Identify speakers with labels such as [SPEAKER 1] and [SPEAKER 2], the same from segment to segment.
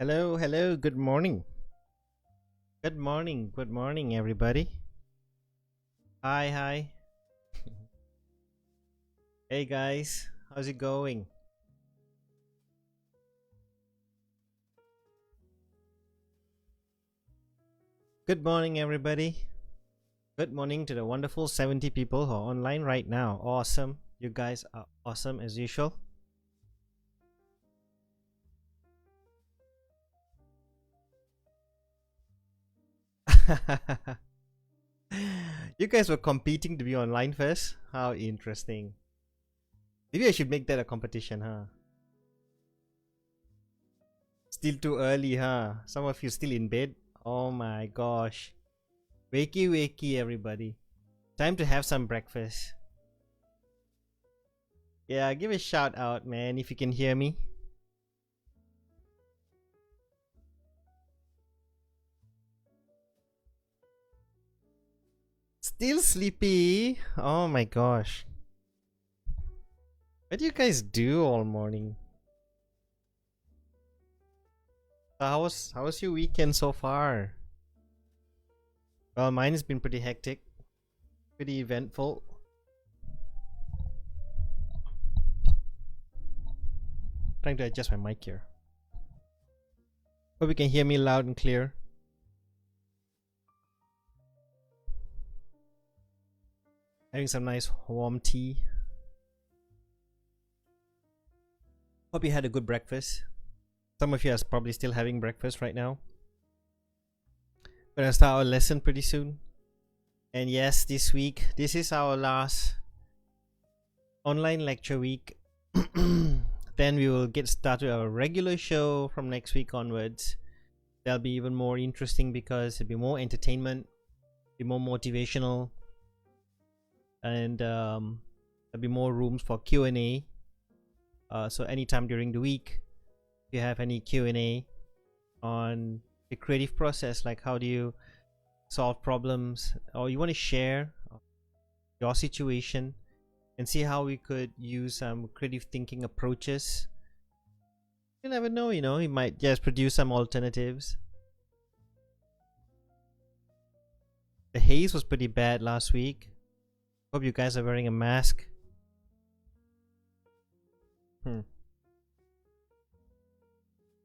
[SPEAKER 1] Hello, hello, good morning. Good morning, everybody. Hi, hi. Hey, guys, how's it going? Good morning, everybody. Good morning to the wonderful 70 people who are online right now. Awesome. You guys are awesome as usual. You guys were competing to be online first? How interesting. Maybe I should make that a competition, huh? Still too early, huh? Some of you still in bed? Oh my gosh. Wakey, wakey, everybody. Time to have some breakfast. Yeah, give a shout out, man, if you can hear me. Still sleepy? Oh my gosh. What do you guys do all morning? How was your weekend so far? Well, mine has been pretty hectic, pretty eventful. Trying to adjust my mic here. Hope you can hear me loud and clear. Having some nice warm tea. Hope you had a good breakfast. Some of you are probably still having breakfast right now. We're gonna start our lesson pretty soon. And yes, this week, this is our last online lecture week. Then we will get started our regular show from next week onwards. That'll be even more interesting because it'll be more entertainment, be more motivational, and there'll be more rooms for Q&A. So anytime during the week, if you have any Q&A on the creative process, like how do you solve problems, or you want to share your situation and see how we could use some creative thinking approaches, you never know, you might just produce some alternatives. The haze was pretty bad last week. Hope you guys are wearing a mask.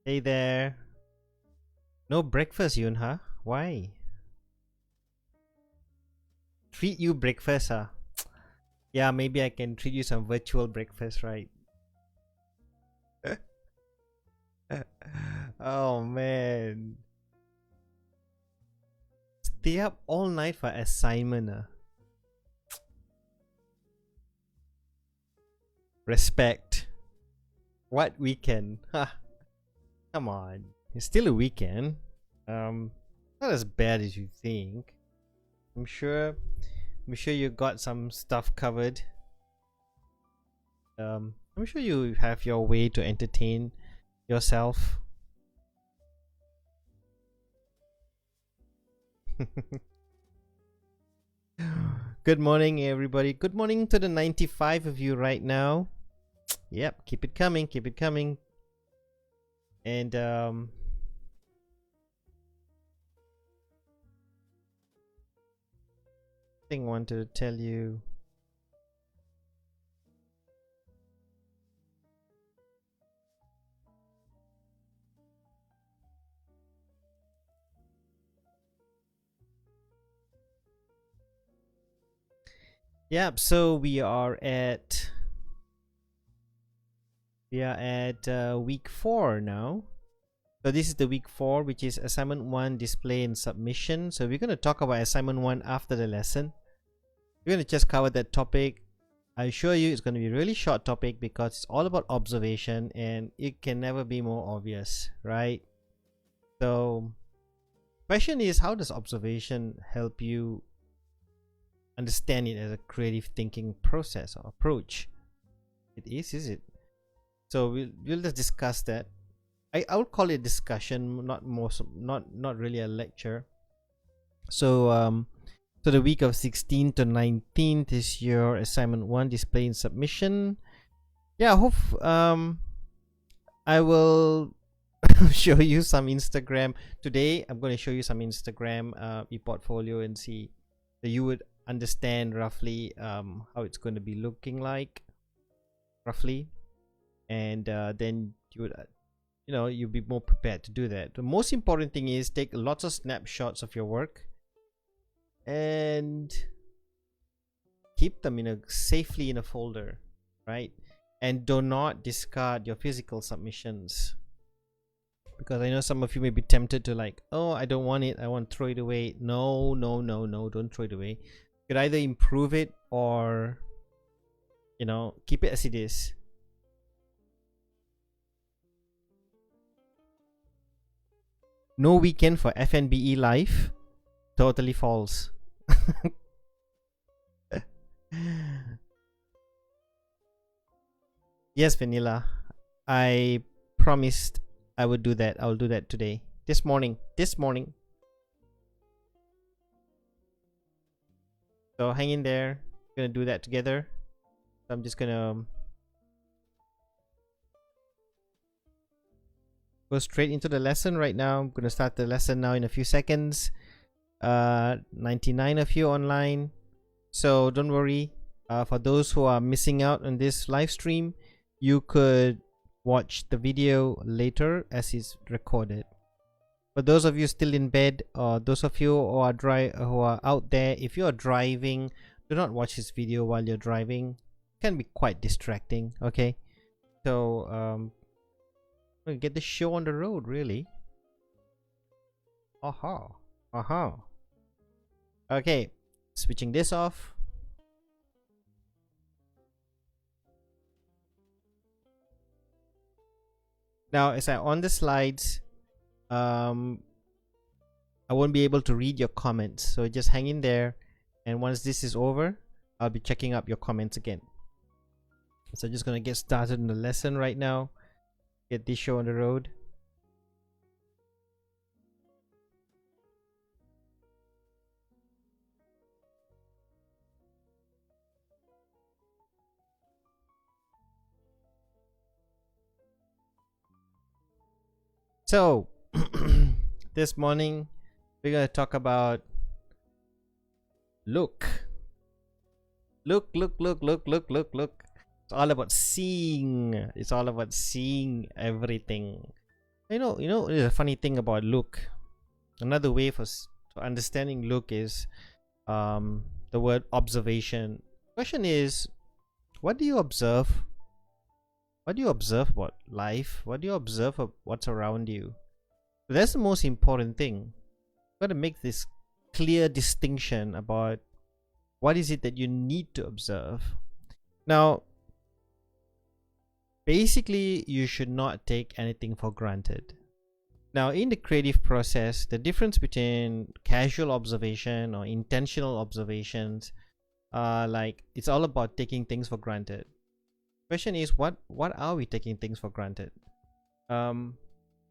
[SPEAKER 1] Hey there. No breakfast, Yun, huh? Why? Treat you breakfast, huh? Yeah, maybe I can treat you some virtual breakfast, right? Oh man. Stay up all night for assignment, huh? Respect. What weekend? Come on. It's still a weekend. Not as bad as you think. I'm sure you got some stuff covered. I'm sure you have your way to entertain yourself. Good morning, everybody. Good morning to the 95 of you right now. Yep, keep it coming, keep it coming. And thing I wanted to tell you. Yep, so we are at week 4 now. So this is the week 4, which is assignment 1, display and submission. So we're going to talk about assignment 1 after the lesson. We're going to just cover that topic. I assure you it's going to be a really short topic because it's all about observation and it can never be more obvious, right? So question is, how does observation help you understand it as a creative thinking process or approach? It is it? So we'll just discuss that. I would call it discussion, not really a lecture. So so the week of 16th to 19th is your assignment 1, display and submission. Yeah, I hope I will show you some Instagram. Today I'm going to show you some Instagram e-portfolio and see that you would understand roughly how it's going to be looking like roughly, and then you would you'll be more prepared to do that. The most important thing is take lots of snapshots of your work and keep them safely in a folder, right? And do not discard your physical submissions, because I know some of you may be tempted to like, oh, I don't want it, I want to throw it away. No, don't throw it away. You could either improve it or keep it as it is. No weekend for FNBE live. Totally false. Yes, Vanilla, I promised I would do that. I'll do that today. This morning. So hang in there. We're gonna do that together. So I'm just gonna go straight into the lesson right now. I'm gonna start the lesson now in a few seconds. 99 of you online, so don't worry. For those who are missing out on this live stream, you could watch the video later as it's recorded. For those of you still in bed, or those of you who are out there, if you are driving, do not watch this video while you're driving. It can be quite distracting. Okay, so we'll get the show on the road, really. Okay, switching this off. Now, as I on the slides, I won't be able to read your comments, so just hang in there, and once this is over, I'll be checking up your comments again. So I'm just gonna get started in the lesson right now, get this show on the road. So this morning we're gonna talk about look. It's all about seeing. It's all about seeing everything. You know, the funny thing about look, another way for understanding look is the word observation. Question is, what do you observe? What do you observe about life? What do you observe of what's around you? That's the most important thing. You've got to make this clear distinction about what is it that you need to observe. Now, basically, you should not take anything for granted. Now, in the creative process, the difference between casual observation or intentional observations, like it's all about taking things for granted. Question is, what are we taking things for granted?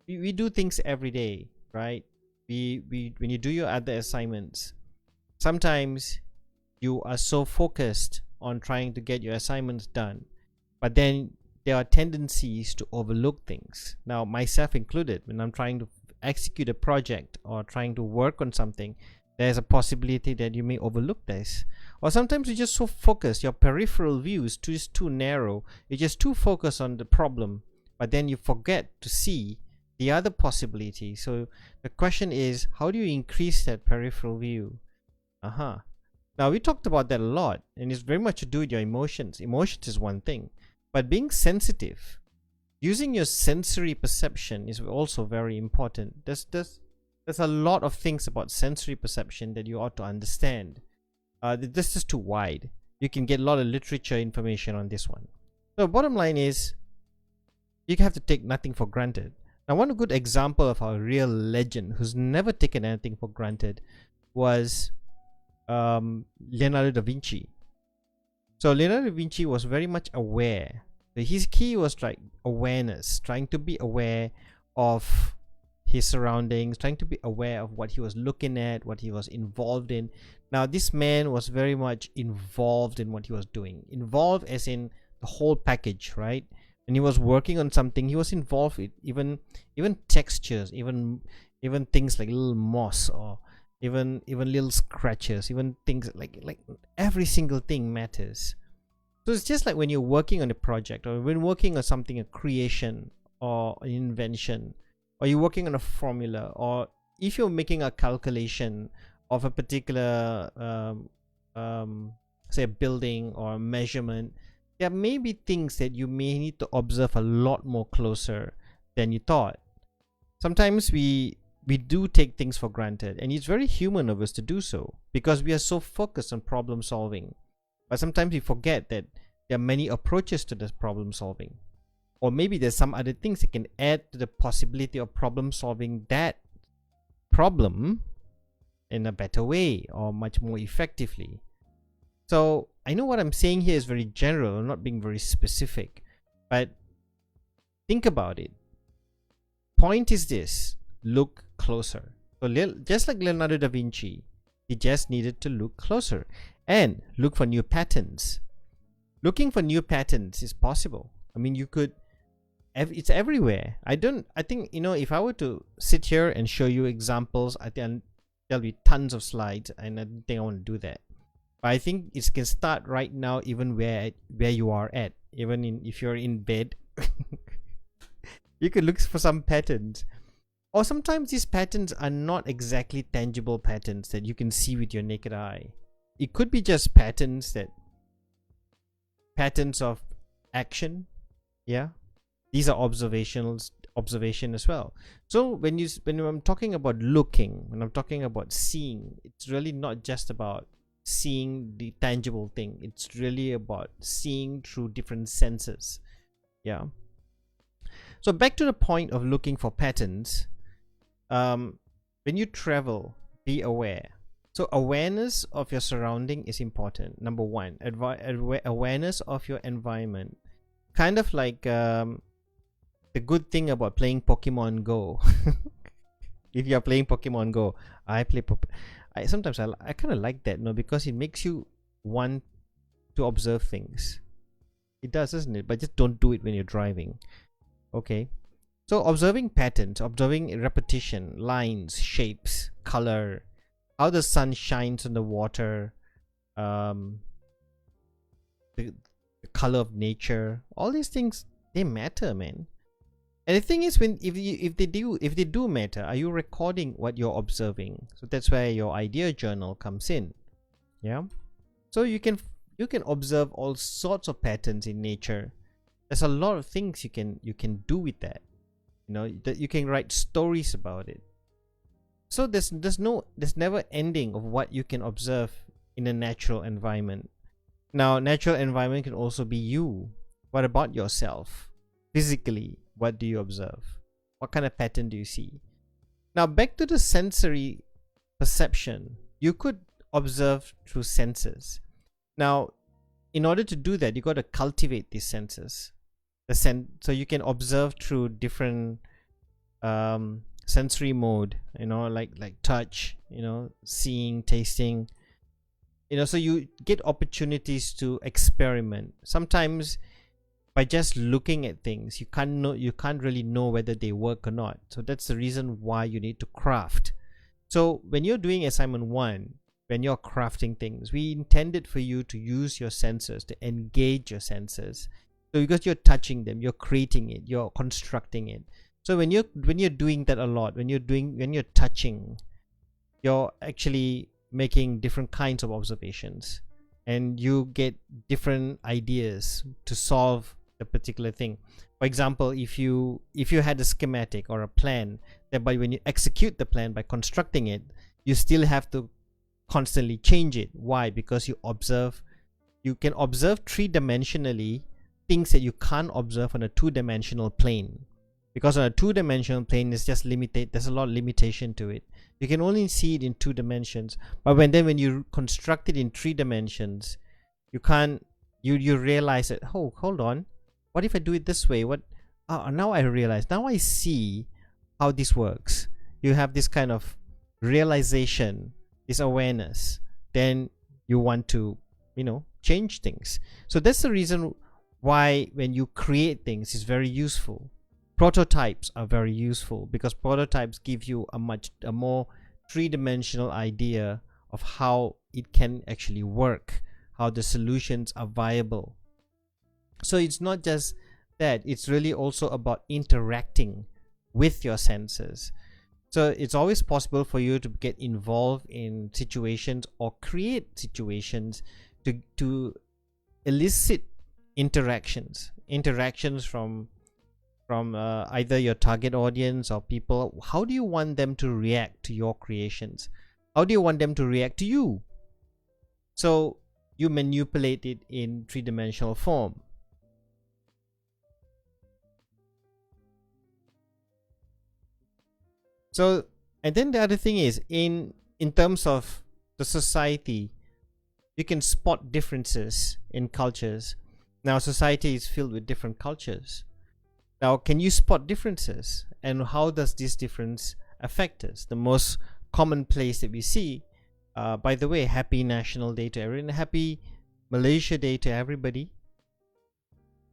[SPEAKER 1] We do things every day, right? We when you do your other assignments, sometimes you are so focused on trying to get your assignments done, but then there are tendencies to overlook things. Now, myself included, when I'm trying to execute a project or trying to work on something, there's a possibility that you may overlook this. Or sometimes you're just so focused, your peripheral view is just too narrow, you're just too focused on the problem, but then you forget to see the other possibility. So the question is, how do you increase that peripheral view? Now, we talked about that a lot, and it's very much to do with your emotions. Emotions is one thing, but being sensitive, using your sensory perception is also very important. There's a lot of things about sensory perception that you ought to understand. This is too wide. You can get a lot of literature information on this one. So bottom line is, you have to take nothing for granted. Now, one good example of a real legend who's never taken anything for granted was Leonardo da Vinci. So Leonardo da Vinci was very much aware. His key was like awareness, trying to be aware of his surroundings, trying to be aware of what he was looking at, what he was involved in. Now, this man was very much involved in what he was doing. Involved as in the whole package, right? When he was working on something, he was involved with even textures, even things like little moss, or even little scratches, even things like every single thing matters. So it's just like when you're working on a project, or when working on something, a creation or an invention, or you're working on a formula, or if you're making a calculation of a particular say a building or a measurement, there may be things that you may need to observe a lot more closer than you thought. Sometimes we do take things for granted, and it's very human of us to do so because we are so focused on problem solving. But sometimes we forget that there are many approaches to this problem solving, or maybe there's some other things that can add to the possibility of problem solving that problem in a better way or much more effectively. So I know what I'm saying here is very general, I'm not being very specific, but think about it. Point is this: look closer. So just like Leonardo da Vinci, he just needed to look closer and look for new patterns. Looking for new patterns is possible. I mean, you could, it's everywhere. I think, if I were to sit here and show you examples, I think there'll be tons of slides, and I don't think I want to do that. But I think it can start right now, even where you are at. Even if you're in bed, you could look for some patterns. Or sometimes these patterns are not exactly tangible patterns that you can see with your naked eye. It could be just patterns of action. Yeah, these are observation as well. So when I'm talking about looking, when I'm talking about seeing, it's really not just about seeing the tangible thing. It's really about seeing through different senses. Yeah. So back to the point of looking for patterns. When you travel, be aware. So awareness of your surrounding is important. Number one, awareness of your environment. Kind of like the good thing about playing Pokemon Go. If you're playing Pokemon Go, sometimes I kind of like that, because it makes you want to observe things. It does, doesn't it? But just don't do it when you're driving. Okay. So observing patterns, observing repetition, lines, shapes, color, how the sun shines on the water, the color of nature, all these things, they matter, man. And the thing is, if they do matter, are you recording what you're observing? So that's where your idea journal comes in. Yeah. So you can observe all sorts of patterns in nature. There's a lot of things you can do with that. That you can write stories about it. So there's never ending of what you can observe in a natural environment. Now, natural environment can also be you. What about yourself? Physically, what do you observe? What kind of pattern do you see? Now, back to the sensory perception. You could observe through senses. Now, in order to do that, you got to cultivate these senses. So you can observe through different sensory mode, like touch, seeing, tasting, so you get opportunities to experiment. Sometimes by just looking at things, you can't really know whether they work or not. So that's the reason why you need to craft. So when you're doing assignment 1, when you're crafting things, we intended for you to use your senses, to engage your senses. So because you're touching them, you're creating it, you're constructing it. So when you're doing that a lot, when you're touching, you're actually making different kinds of observations, and you get different ideas to solve the particular thing. For example, if you had a schematic or a plan, that when you execute the plan by constructing it, you still have to constantly change it. Why? Because you can observe 3-dimensionally things that you can't observe on a 2-dimensional plane. Because on a 2-dimensional plane, it's just limited. There's a lot of limitation to it. You can only see it in 2 dimensions. But when you construct it in 3 dimensions, you can't. You realize that, oh, hold on, what if I do it this way? Now I realize. Now I see how this works. You have this kind of realization, this awareness. Then you want to, change things. So that's the reason why when you create things is very useful. Prototypes are very useful because prototypes give you a more three-dimensional idea of how it can actually work, how the solutions are viable. So it's not just that, it's really also about interacting with your senses. So it's always possible for you to get involved in situations or create situations to elicit interactions from either your target audience or people. How do you want them to react to your creations? How do you want them to react to you? So you manipulate it in three-dimensional form. So, and then the other thing is, in terms of the society, you can spot differences in cultures. Now society is filled with different cultures. Now, can you spot differences, and how does this difference affect us? The most common place that we see, by the way, happy National Day to everyone, happy Malaysia Day to everybody.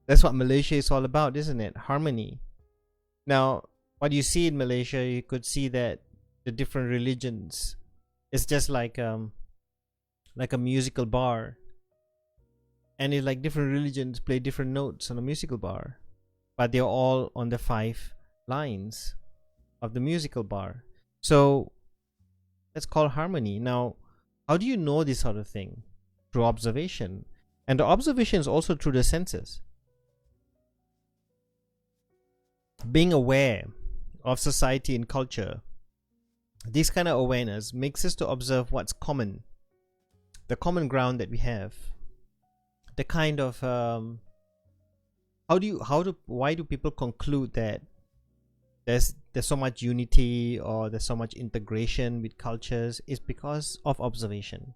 [SPEAKER 1] That's what Malaysia is all about, isn't it? Harmony. Now, what you see in Malaysia, you could see that the different religions, it's just like a musical bar, and it's like different religions play different notes on a musical bar, but they're all on the 5 lines of the musical bar. So that's called harmony. Now, how do you know this sort of thing? Through observation, and the observation is also through the senses. Being aware of society and culture, this kind of awareness makes us to observe what's common, the common ground that we have, the kind of why do people conclude that there's so much unity or there's so much integration with cultures? Is because of observation.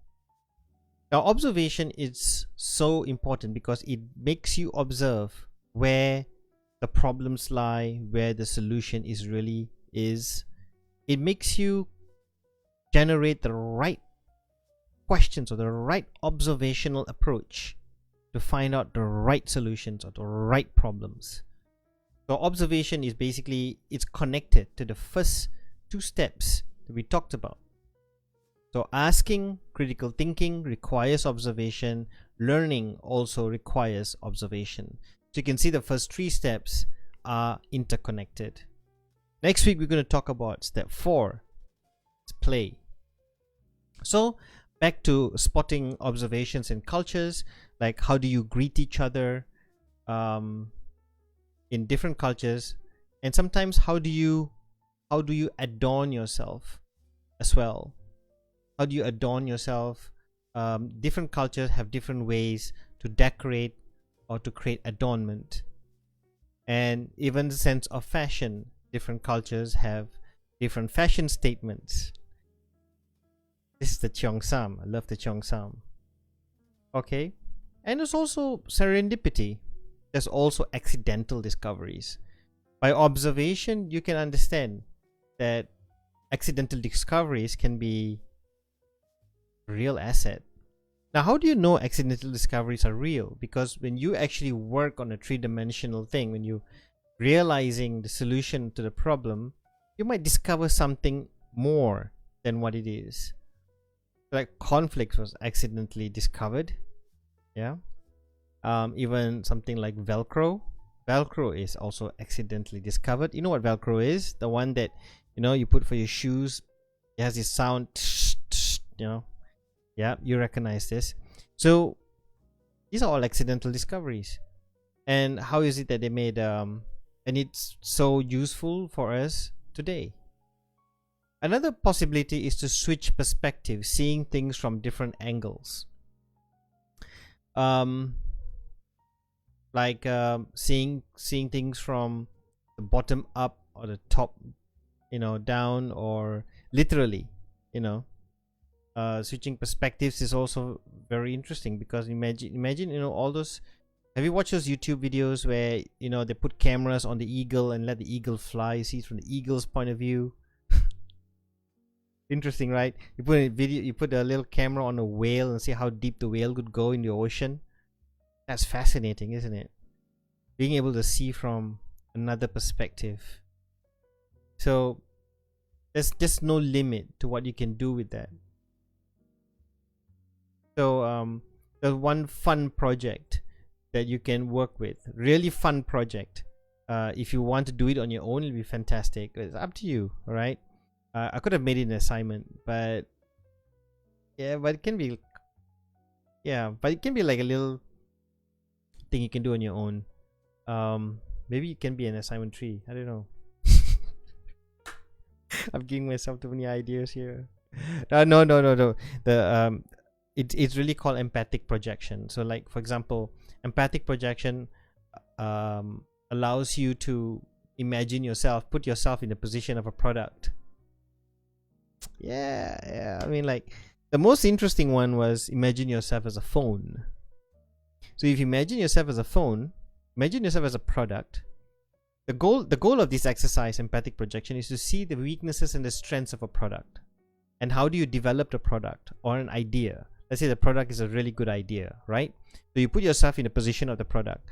[SPEAKER 1] Now, observation is so important because it makes you observe where the problems lie, where the solution is. It makes you generate the right questions or the right observational approach to find out the right solutions or the right problems. So observation is basically, it's connected to the first 2 steps that we talked about. So asking, critical thinking requires observation. Learning also requires observation. So you can see the first 3 steps are interconnected. Next week, we're going to talk about step 4. It's play. So back to spotting observations in cultures, like how do you greet each other in different cultures, and sometimes how do you adorn yourself as well? How do you adorn yourself? Different cultures have different ways to decorate or to create adornment, and even the sense of fashion. Different cultures have different fashion statements. This is the Cheongsam. I love the Cheongsam. Okay, and there's also serendipity. There's also accidental discoveries. By observation, you can understand that accidental discoveries can be a real asset. Now, how do you know accidental discoveries are real? Because when you actually work on a 3-dimensional thing, when you realizing the solution to the problem, you might discover something more than what it is. Like conflict was accidentally discovered. Yeah. Even something like Velcro. Velcro is also accidentally discovered. You know what Velcro is? The one that, you put for your shoes. It has this sound, Yeah, you recognize this. So these are all accidental discoveries. And how is it that they made and it's so useful for us today? Another possibility is to switch perspective, seeing things from different angles. Like seeing things from the bottom up or the top, down, or literally, switching perspectives is also very interesting because imagine all those. Have you watched those YouTube videos where they put cameras on the eagle and let the eagle fly? You see it from the eagle's point of view. Interesting, right? You put a little camera on a whale and see how deep the whale could go in the ocean. That's fascinating, isn't it? being able to see from another perspective. So there's just no limit to what you can do with that. So there's one fun project that you can work with, really fun project. If you want to do it on your own, it'll be fantastic. It's up to you. All right. I could have made it an assignment, but it can be like a little thing you can do on your own. Maybe it can be an assignment tree. I don't know. I'm giving myself too many ideas here. No. It's really called empathic projection. So, like, for example, empathic projection allows you to imagine yourself, put yourself in the position of a product. Yeah. I mean, like, the most interesting one was imagine yourself as a phone. So if you imagine yourself as a phone, imagine yourself as a product. The goal of this exercise, empathic projection, is to see the weaknesses and the strengths of a product. And how do you develop the product or an idea? Let's say the product is a really good idea, right? So you put yourself in the position of the product.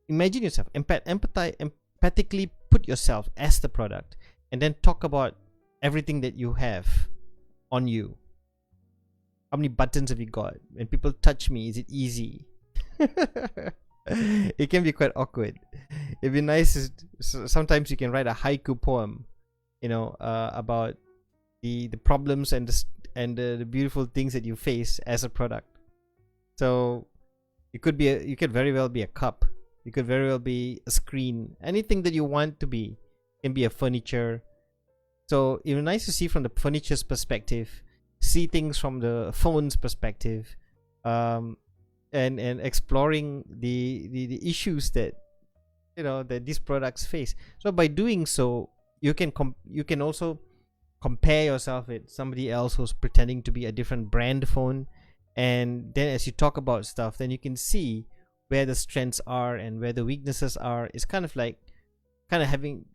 [SPEAKER 1] Imagine yourself, empathically put yourself as the product, and then talk about everything that you have on you. How many buttons have you got? When people touch me, is it easy? It can be quite awkward. It'd be nice. Sometimes you can write a haiku poem, about the problems and the beautiful things that you face as a product. So you could very well be a cup. You could very well be a screen. Anything that you want to be. Can be a furniture. So it's nice to see from the furniture's perspective, see things from the phone's perspective, and exploring the issues that that these products face. So by doing so, you can also compare yourself with somebody else who's pretending to be a different brand phone, and then as you talk about stuff, then you can see where the strengths are and where the weaknesses are. It's kind of having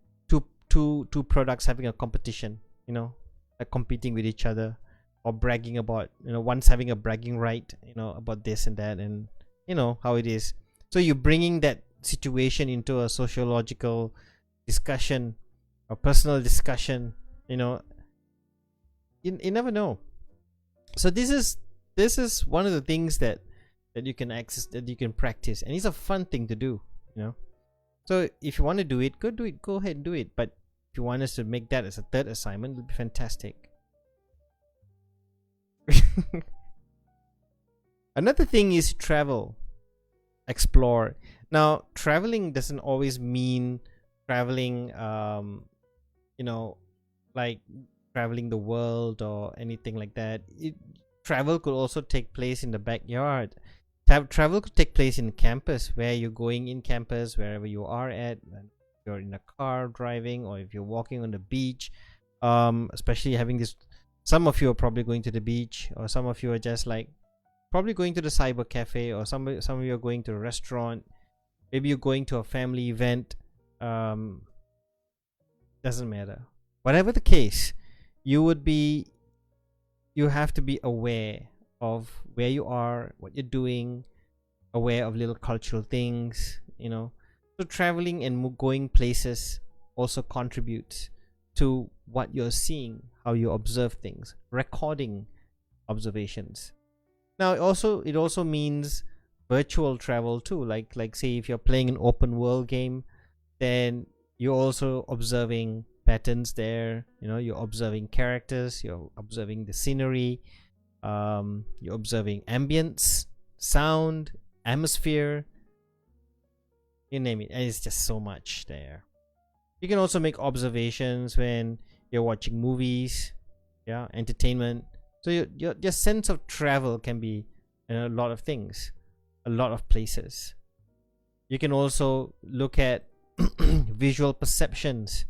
[SPEAKER 1] two products having a competition, like competing with each other, or bragging about, one's having a bragging right, about this and that, and how it is. So you're bringing that situation into a sociological discussion or personal discussion. You never know. So this is one of the things that you can access, that you can practice, and it's a fun thing to do. So if you want to do it, go ahead and do it. But if you want us to make that as a third assignment, it'll be fantastic. Another thing is travel, explore. Now, traveling doesn't always mean traveling, like traveling the world or anything like that. Travel could also take place in the backyard. Travel could take place in campus, where you're going in campus, wherever you are at. You're in a car driving, or if you're walking on the beach. Especially having this, some of you are probably going to the beach, or some of you are just like probably going to the cyber cafe, or some of you are going to a restaurant. Maybe you're going to a family event. Doesn't matter. Whatever the case, you have to be aware of where you are, what you're doing, aware of little cultural things. So traveling and going places also contributes to what you're seeing, how you observe things, recording observations. Now, it also means virtual travel too. Like say, if you're playing an open world game, then you're also observing patterns there. You're observing characters, you're observing the scenery, you're observing ambience, sound, atmosphere, you name it, and it's just so much there. You can also make observations when you're watching movies, entertainment. So your sense of travel can be a lot of things, a lot of places. You can also look at visual perceptions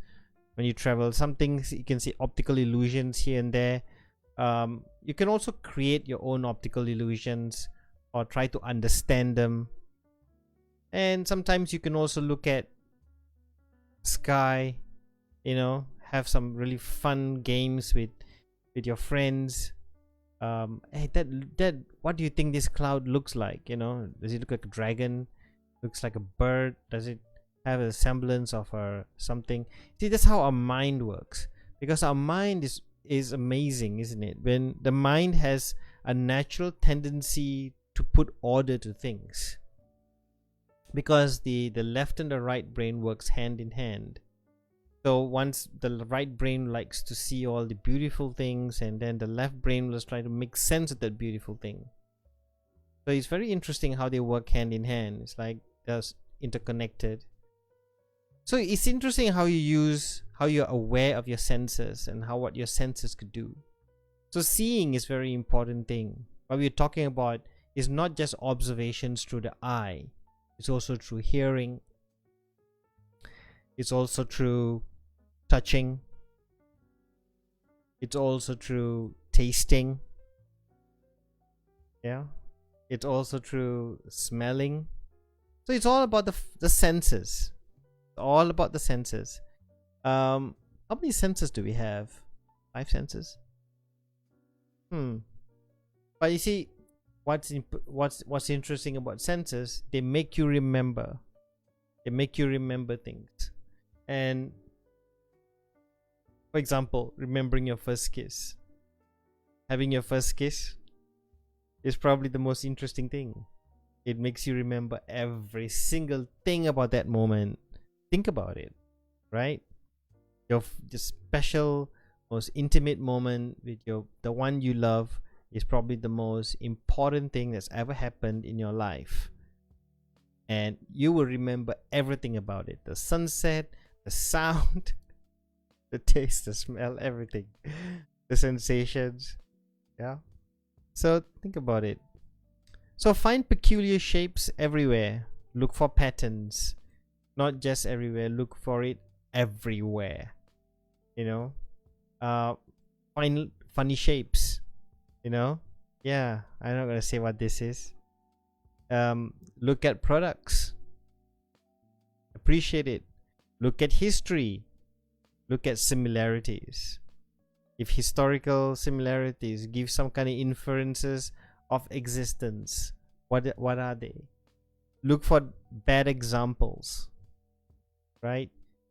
[SPEAKER 1] when you travel. Some things you can see optical illusions here and there. You can also create your own optical illusions or try to understand them. And sometimes you can also look at sky, have some really fun games with your friends. Hey, that what do you think this cloud looks like? Does it look like a dragon? Looks like a bird? Does it have a semblance of something. See, that's how our mind works, because our mind is amazing, isn't it? When the mind has a natural tendency to put order to things, because the left and the right brain works hand in hand. So once the right brain likes to see all the beautiful things, and then the left brain will try to make sense of that beautiful thing. So it's very interesting how they work hand in hand. It's like they're interconnected. So it's interesting how you're aware of your senses and what your senses could do. So seeing is very important thing. What we're talking about is not just observations through the eye. It's also through hearing. It's also through touching. It's also through tasting. Yeah. It's also through smelling. So it's all about the senses. All about the senses. How many senses do we have? 5 senses. But you see, what's interesting about senses? They make you remember. They make you remember things. And for example, remembering your first kiss. Having your first kiss is probably the most interesting thing. It makes you remember every single thing about that moment. Think about it, right? Your special, most intimate moment with the one you love is probably the most important thing that's ever happened in your life. And you will remember everything about it. The sunset, the sound, the taste, the smell, everything. The sensations. Yeah. So think about it. So find peculiar shapes everywhere. Look for patterns. Not just everywhere, look for it everywhere. You know? Find funny shapes. You know? Yeah, I'm not gonna say what this is. Look at products. Appreciate it. Look at history. Look at similarities. If historical similarities give some kind of inferences of existence, what are they? Look for bad examples, right?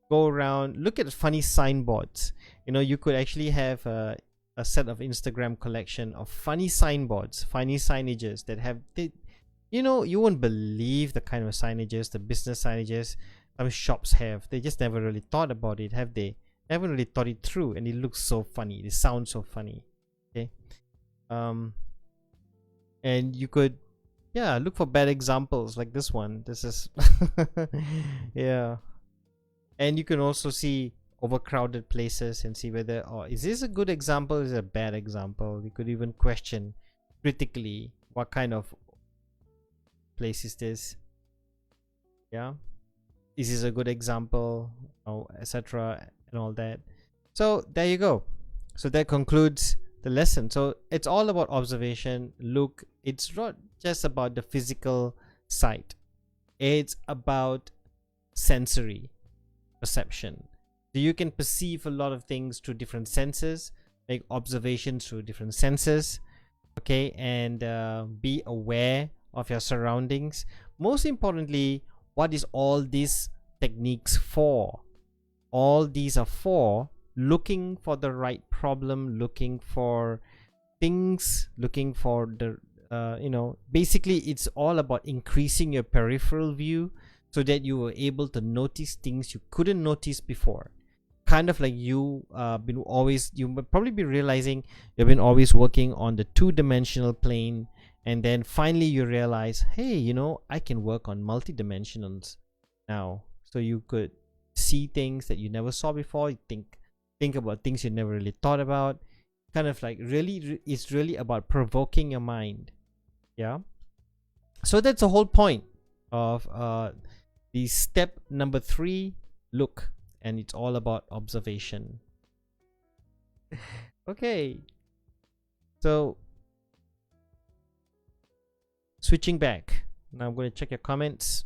[SPEAKER 1] Go around, look at funny signboards. You could actually have a set of Instagram collection of funny signboards, funny signages that have you won't believe the kind of signages, the business signages some shops have. They just never really thought about it, have they? They haven't really thought it through, and it looks so funny. It sounds so funny. Okay. And you could, yeah, look for bad examples like this one. This is, yeah. And you can also see overcrowded places and see whether, is this a good example? Is it a bad example? You could even question critically what kind of place is this. Yeah. Is this a good example? Etc. and all that. So there you go. So that concludes the lesson. So it's all about observation. Look, it's not just about the physical sight. It's about sensory perception. So you can perceive a lot of things through different senses, make observations through different senses, okay, and be aware of your surroundings. Most importantly, what is all these techniques for? All these are for looking for the right problem, looking for things, looking for the basically it's all about increasing your peripheral view so that you were able to notice things you couldn't notice before. Kind of like you might probably be realizing you've been always working on the two-dimensional plane, and then finally you realize, hey, I can work on multi-dimensionals now. So you could see things that you never saw before. You think about things you never really thought about. Kind of like it's really about provoking your mind. Yeah. So that's the whole point of the step number 3, look, and it's all about observation. Okay. So switching back. Now I'm going to check your comments.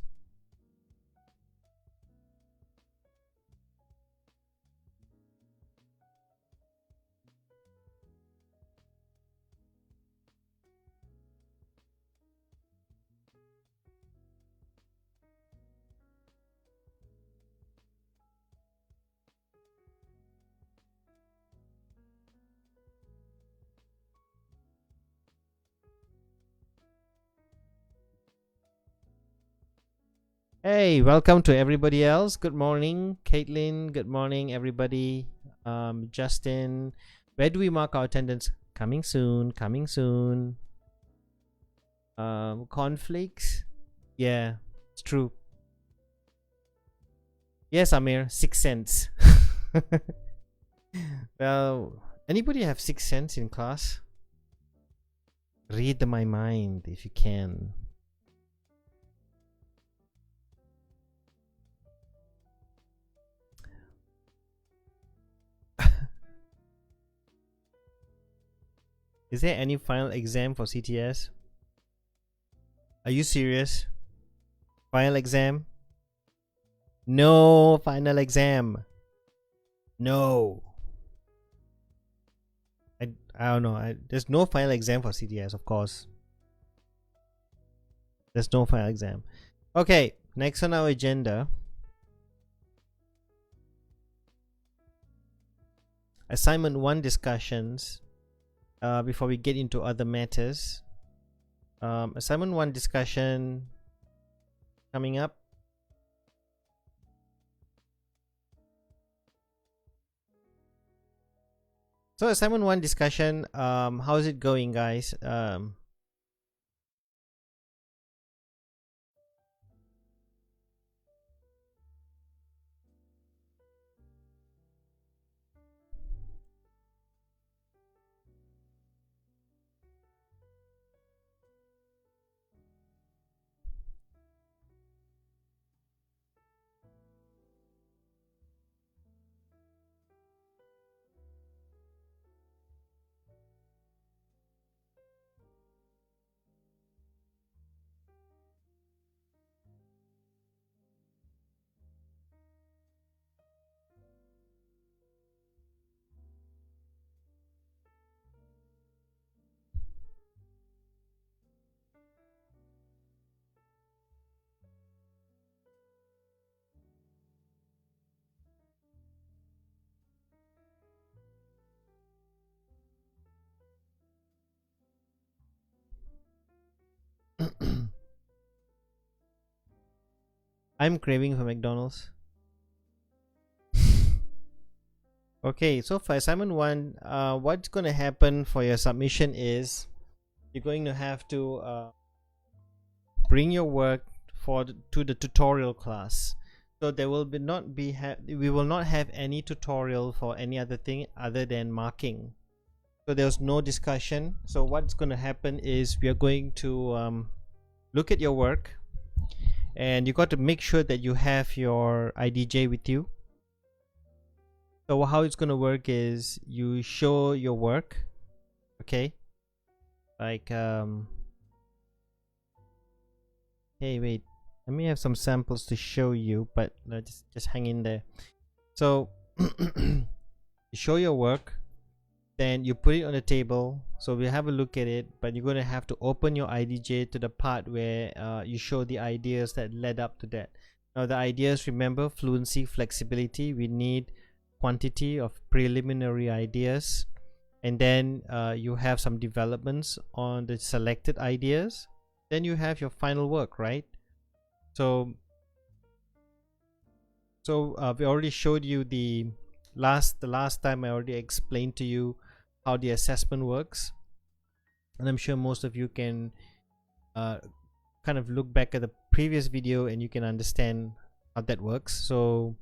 [SPEAKER 1] Hey, welcome to everybody else. Good morning, Caitlin. Good morning, everybody. Justin, where do we mark our attendance? Coming soon. Coming soon. Conflicts. Yeah, it's true. Yes, Amir. 6 cents. Well, anybody have 6 cents in class? Read my mind if you can. Is there any final exam for CTS? Are you serious? Final exam? No final exam. No. I don't know. There's no final exam for CTS, of course. There's no final exam. Okay, next on our agenda. Assignment 1 discussions. Before we get into other matters. Assignment 1 discussion coming up. So assignment 1 discussion, how's it going, guys? I'm craving for McDonald's. Okay, so for assignment 1, what's going to happen for your submission is you're going to have to bring your work to the tutorial class. So there will we will not have any tutorial for any other thing other than marking. So there's no discussion. So what's going to happen is we are going to look at your work, and you got to make sure that you have your IDJ with you. So how it's going to work is you show your work, okay, like hey, wait, let me have some samples to show you, but just hang in there. So you show your work, then you put it on the table, so we'll have a look at it, but you're going to have to open your IDJ to the part where you show the ideas that led up to that. Now the ideas, remember, fluency, flexibility, we need quantity of preliminary ideas, and then you have some developments on the selected ideas, then you have your final work, right? So we already showed you the last time I already explained to you how the assessment works, and I'm sure most of you can kind of look back at the previous video and you can understand how that works. So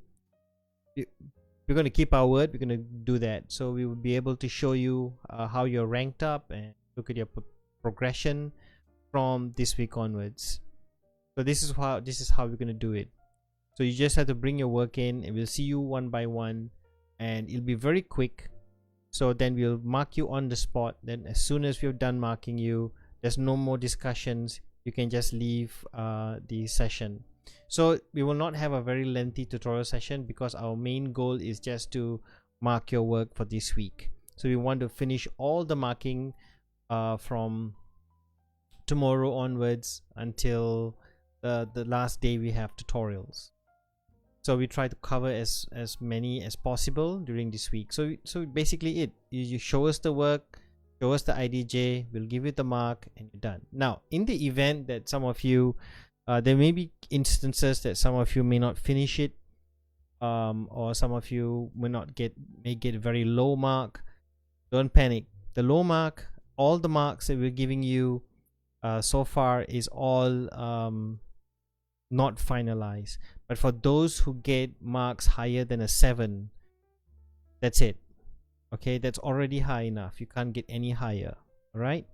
[SPEAKER 1] we're going to keep our word, we're going to do that. So we will be able to show you how you're ranked up and look at your progression from this week onwards. So this is how we're going to do it. So you just have to bring your work in, and we'll see you one by one, and it'll be very quick. So then we'll mark you on the spot. Then as soon as we've done marking you, there's no more discussions, you can just leave the session. So we will not have a very lengthy tutorial session because our main goal is just to mark your work for this week. So we want to finish all the marking from tomorrow onwards until the last day we have tutorials. So we try to cover as many as possible during this week. So basically you show us the work, show us the IDJ, we'll give you the mark, and you're done. Now in the event that some of you There may be instances that some of you may not finish it, or some of you may get a very low mark. Don't panic. The low mark, all the marks that we're giving you so far is all not finalized. But for those who get marks higher than a 7, that's it. Okay, that's already high enough. You can't get any higher. All right.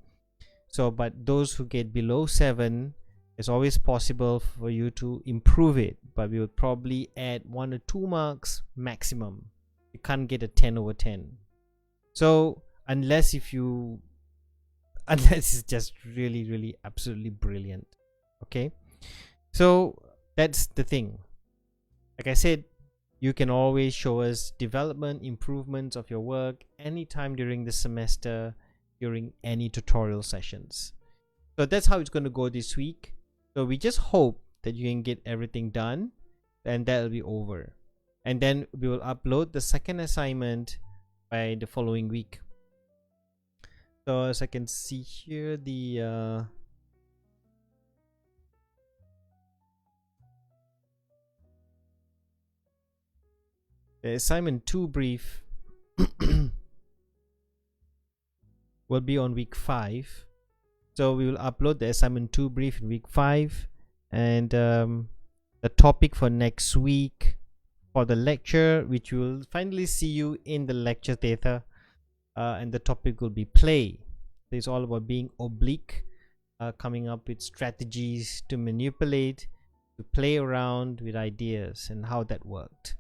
[SPEAKER 1] So, but those who get below 7, it's always possible for you to improve it, but we would probably add 1 or 2 marks maximum. You can't get a 10 over 10. So unless it's just really absolutely brilliant. Okay, so that's the thing. Like I said, you can always show us development, improvements of your work anytime during the semester, during any tutorial sessions. So that's how it's going to go this week. So we just hope that you can get everything done, and that'll be over. And then we will upload the second assignment by the following week. So as I can see here, the assignment 2 brief will be on week 5. So we will upload the assignment 2 brief in week 5, and the topic for next week for the lecture, which we will finally see you in the lecture theater, and the topic will be play. So it's all about being oblique, coming up with strategies to manipulate, to play around with ideas and how that worked.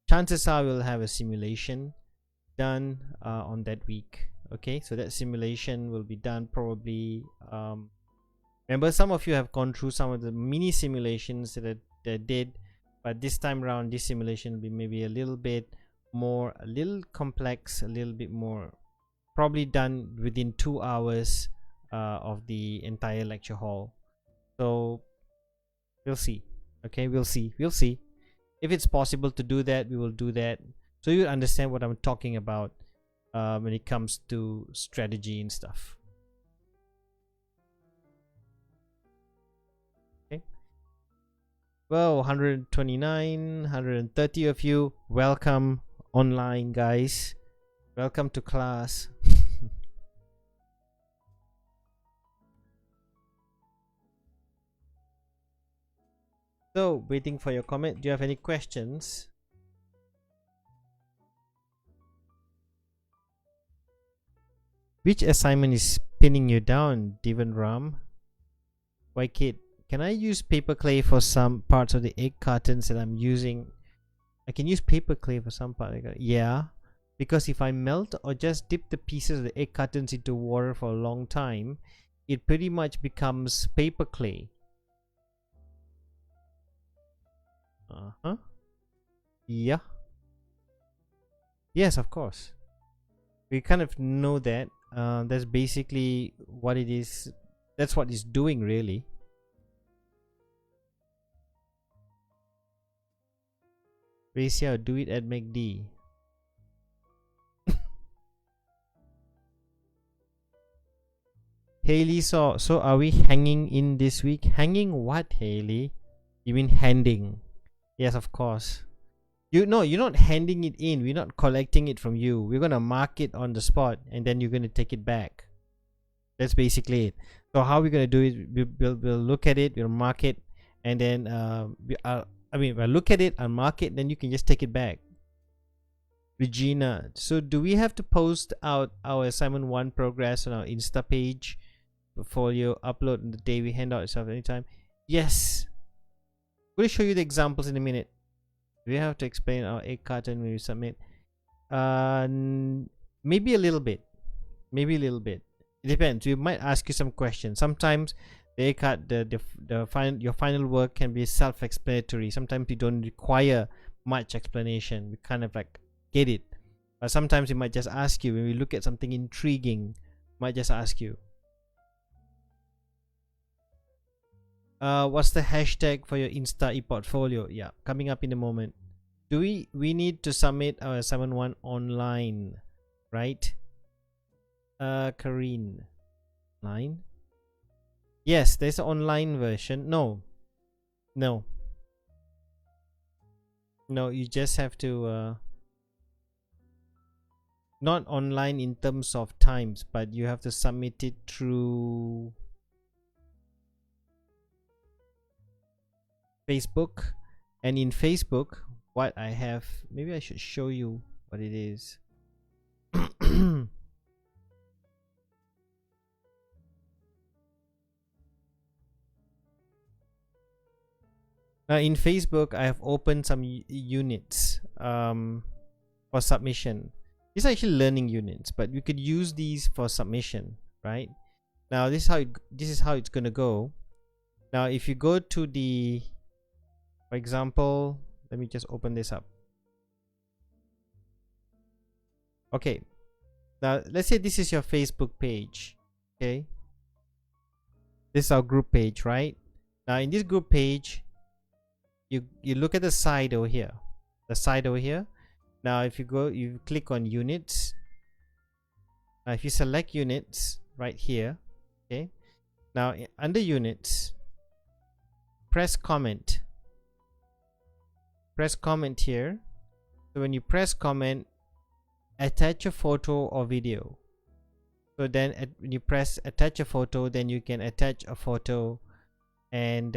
[SPEAKER 1] Chances are we'll have a simulation done on that week. Okay, so that simulation will be done probably, remember, some of you have gone through some of the mini simulations that I did, but this time around this simulation will be maybe a little bit more, a little complex, a little bit more, probably done within 2 hours of the entire lecture hall. So we'll see. Okay, we'll see if it's possible to do that. We will do that, so you understand what I'm talking about when it comes to strategy and stuff. Okay, well, 129, 130 of you, welcome online, guys. Welcome to class. So waiting for your comment. Do you have any questions? Which assignment is pinning you down, Divan Ram? Why, kid, can I use paper clay for some parts of the egg cartons that I'm using? I can use paper clay for some part. Yeah, because if I melt or just dip the pieces of the egg cartons into water for a long time, it pretty much becomes paper clay. Yeah. Yes, of course. We kind of know that. That's basically what it is. That's what it's doing, really. Racia, do it at McD. Haley, so are we hanging in this week? Hanging what, Haley? You mean handing? Yes, of course. You're not handing it in. We're not collecting it from you. We're gonna mark it on the spot, and then you're gonna take it back. That's basically it. So how we're gonna do it? We'll look at it. We'll mark it, and then we'll look at it and mark it. Then you can just take it back. Regina, so do we have to post out our assignment 1 progress on our Insta page, portfolio, upload on the day we hand out itself anytime? Yes. I'm going to show you the examples in a minute. We have to explain our egg carton when we submit. Maybe a little bit. It depends. We might ask you some questions. Sometimes the egg cart, your final work can be self-explanatory. Sometimes you don't require much explanation. We kind of like get it. But sometimes we might just ask you when we look at something intriguing. Might just ask you. What's the hashtag for your Insta e-portfolio? Yeah, coming up in a moment. Do we need to submit our assignment 1 online, right? Karine, online? Yes, there's an online version. No, No, no, you just have to not online in terms of times, but you have to submit it through Facebook. And in Facebook, what I have, maybe I should show you what it is. Now in Facebook, I have opened some units for submission. These are actually learning units, but you could use these for submission, right? Now this is how it's gonna go. Now if you go to the, for example, let me just open this up. Okay, now let's say this is your Facebook page. Okay, this is our group page, right? Now in this group page, you look at the side over here, now if you go, you click on units. Now if you select units right here, okay, now under units, press comment here. So when you press comment, attach a photo or video. So then when you press attach a photo, then you can attach a photo and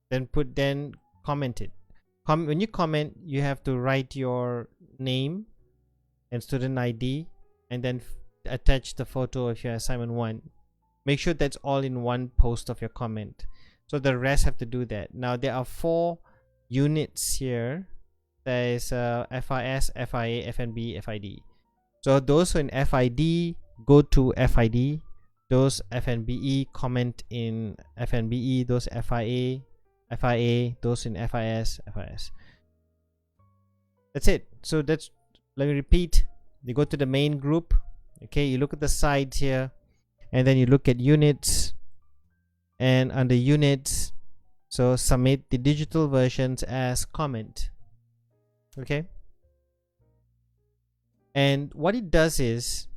[SPEAKER 1] then comment it. When you comment, you have to write your name and student ID and then attach the photo of your assignment 1. Make sure that's all in one post of your comment. So the rest have to do that. Now there are 4 units here. There is FIS, FIA, FNB, FID. So those who in FID, go to FID. Those FNBE, comment in FNBE. Those FIA, those in FIS, FIS. That's it. So that's, let me repeat. You go to the main group. Okay, you look at the sides here, and then you look at units, and under units, so submit the digital versions as comment. Okay, and what it does is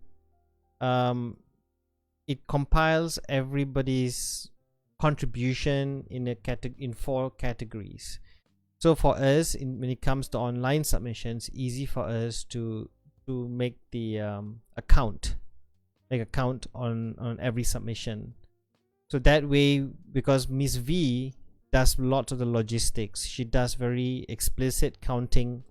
[SPEAKER 1] it compiles everybody's contribution in 4 categories. So for us, when it comes to online submissions, easy for us to make the account on every submission. So that way, because Miss V does lots of the logistics, she does very explicit counting,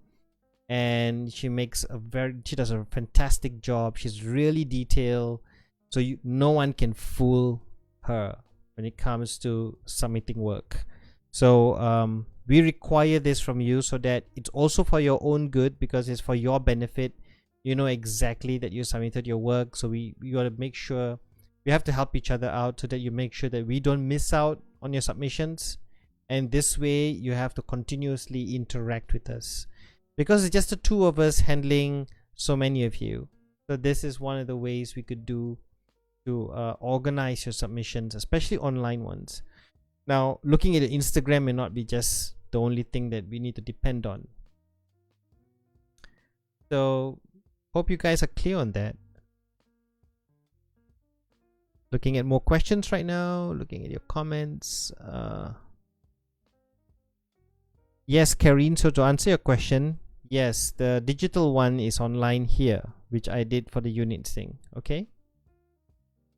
[SPEAKER 1] and she does a fantastic job. She's really detailed, so no one can fool her when it comes to submitting work. So we require this from you so that it's also for your own good, because it's for your benefit. You know exactly that you submitted your work, so we got to make sure we have to help each other out so that you make sure that we don't miss out on your submissions. And this way you have to continuously interact with us, because it's just the 2 of us handling so many of you. So this is one of the ways we could do to organize your submissions, especially online ones. Now looking at Instagram may not be just the only thing that we need to depend on. So hope you guys are clear on that. Looking at more questions right now, looking at your comments. Yes, Karine, so to answer your question, yes, the digital one is online here, which I did for the units thing. Okay,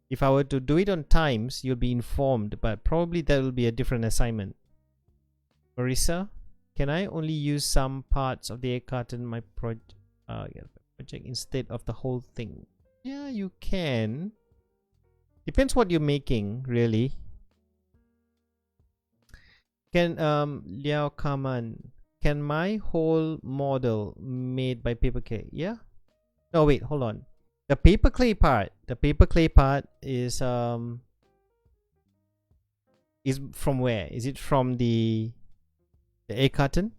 [SPEAKER 1] if I were to do it on times, you'll be informed, but probably that will be a different assignment. Marissa, can I only use some parts of the Eggcarton my project instead of the whole thing? Yeah, you can. Depends what you're making, really. Can Liao Kaman, can my whole model made by paper clay? Yeah. No, wait, hold on. The paper clay part is from where? Is it from the Eggcarton?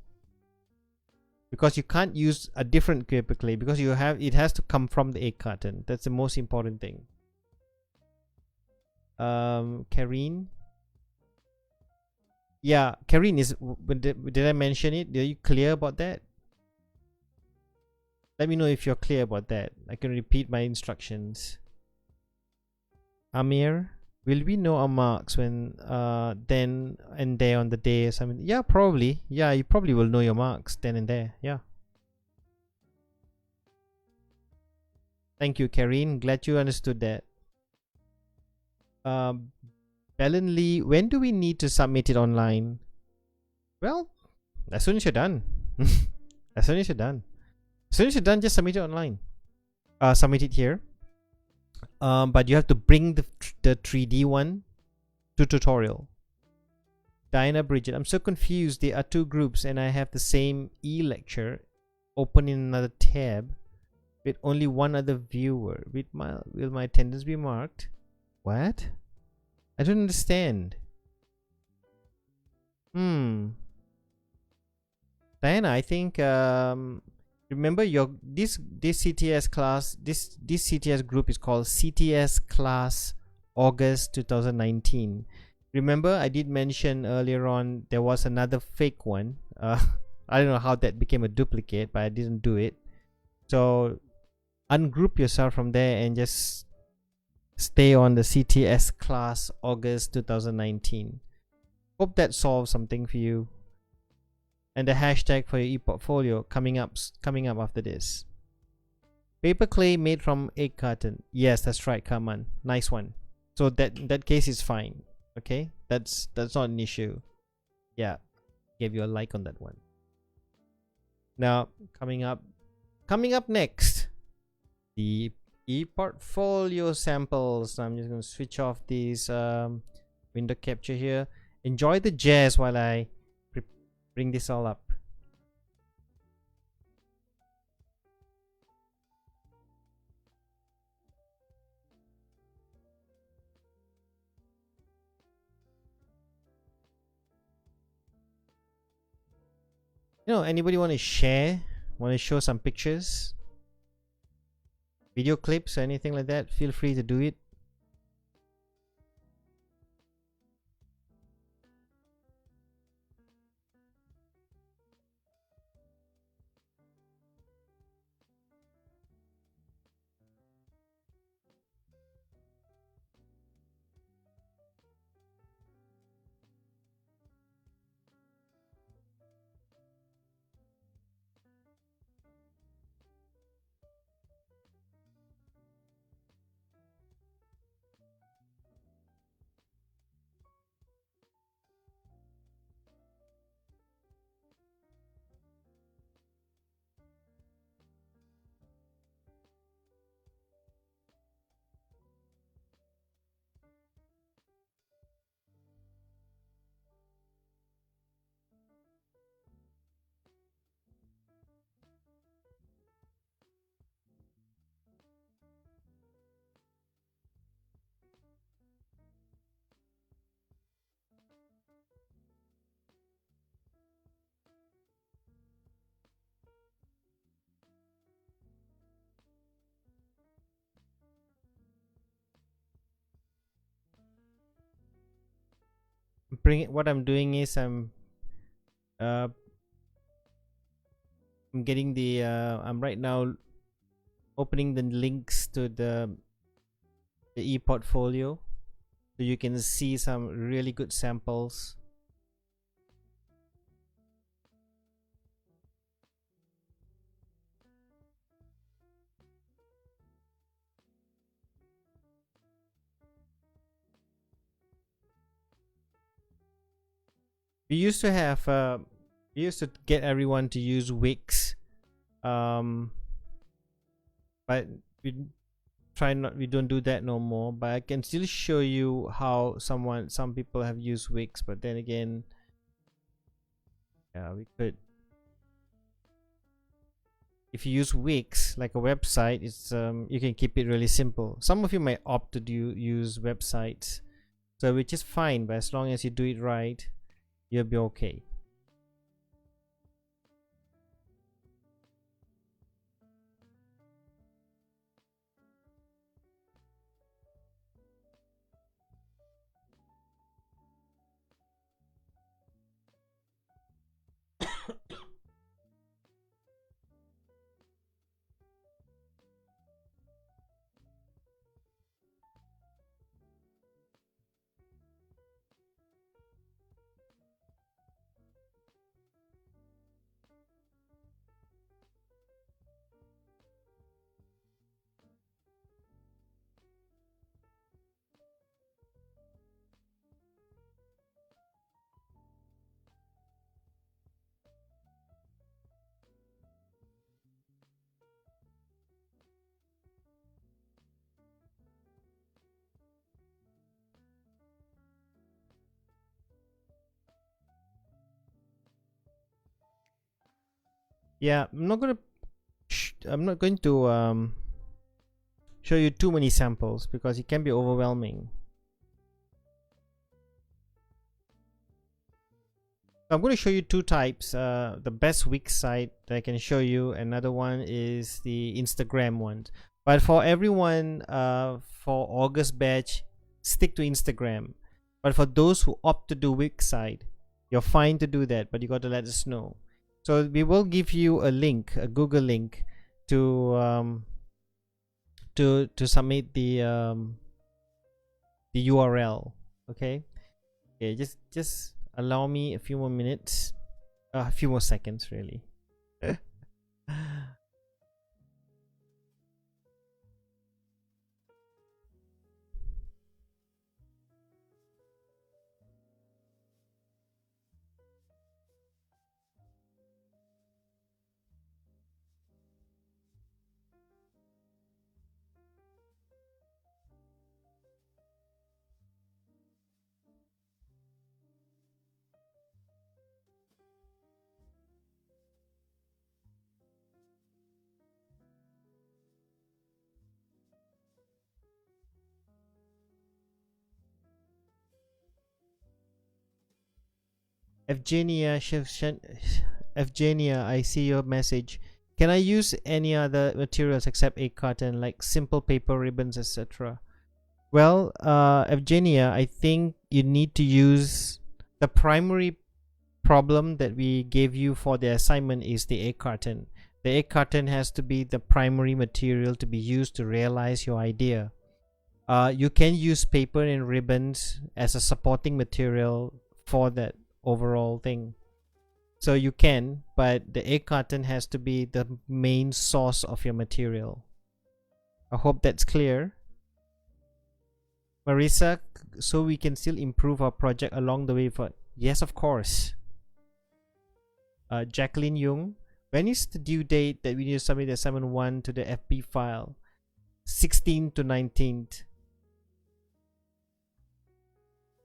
[SPEAKER 1] Because you can't use a different paper clay, because it has to come from the Eggcarton. That's the most important thing. Karine. Yeah, Karine, did I mention it? Are you clear about that? Let me know if you're clear about that. I can repeat my instructions. Amir, Will we know our marks when then and there on the day or something? Yeah, probably. Yeah, you probably will know your marks then and there. Yeah. Thank you, Karine. Glad you understood that. Um, Belen Lee, when do we need to submit it online? Well, as soon as you're done. As soon as you're done. As soon as you're done, just submit it online. Submit it here. But you have to bring the 3D one to tutorial. Diana Bridget, I'm so confused. There are two groups and I have the same e-lecture open in another tab with only one other viewer. Will my attendance be marked? What? I don't understand. Diana, I think remember this CTS class, this CTS group is called CTS class August 2019. Remember I did mention earlier on there was another fake one. I don't know how that became a duplicate, but I didn't do it. So ungroup yourself from there and just stay on the CTS class August 2019. Hope that solves something for you. And the hashtag for your ePortfolio coming up after this. Paper clay made from egg carton. Yes, that's right, Kaman. Nice one. So that case is fine. Okay, that's not an issue. Yeah, gave you a like on that one. Now coming up next, the ePortfolio samples. I'm just going to switch off these window capture here. Enjoy the jazz while I bring this all up. Anybody want to share? Want to show some pictures? Video clips or anything like that? Feel free to do it. What I'm doing is I'm getting the I'm right now opening the links to the ePortfolio so you can see some really good samples. We used to have we used to get everyone to use Wix, but we don't do that no more. But I can still show you how some people have used Wix, but then again, yeah, we could. If you use Wix like a website, it's you can keep it really simple. Some of you might opt to use websites, so which is fine, but as long as you do it right, you'll be okay. Yeah, I'm not going to show you too many samples because it can be overwhelming. I'm going to show you two types. The best Wix site that I can show you. Another one is the Instagram one. But for everyone, for August batch, stick to Instagram. But for those who opt to do Wix site, you're fine to do that, but you got to let us know. So we will give you a link, a Google link, to submit the URL. Okay. Okay. Just allow me a few more minutes, a few more seconds, really. Evgenia, Evgenia, I see your message. Can I use any other materials except egg carton, like simple paper, ribbons, etc.? Well, Evgenia, I think you need to use the primary problem that we gave you for the assignment is the egg carton. The egg carton has to be the primary material to be used to realize your idea. You can use paper and ribbons as a supporting material for that overall thing. So you can, but the egg carton has to be the main source of your material. I hope that's clear. Marissa, so we can still improve our project along the way. For yes, of course. Jacqueline Jung, when is the due date that we need to submit the assignment 1 to the FB file? 16th to 19th.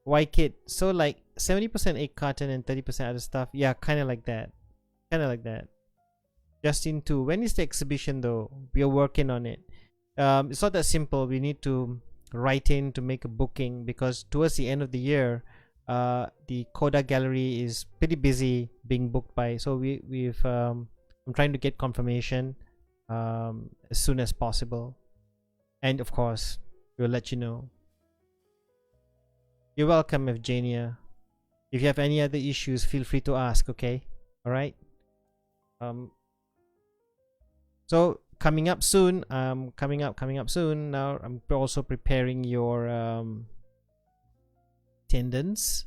[SPEAKER 1] Why kid? So like 70% egg carton and 30% other stuff. Yeah, kind of like that. Kind of like that. Justin too. When is the exhibition though? We are working on it. It's not that simple. We need to write in to make a booking because towards the end of the year, the Coda Gallery is pretty busy being booked by. So I'm trying to get confirmation as soon as possible, and of course we'll let you know. You're welcome, Evgenia. If you have any other issues, feel free to ask. Okay, all right. So coming up soon. Coming up soon. Now I'm also preparing your attendance.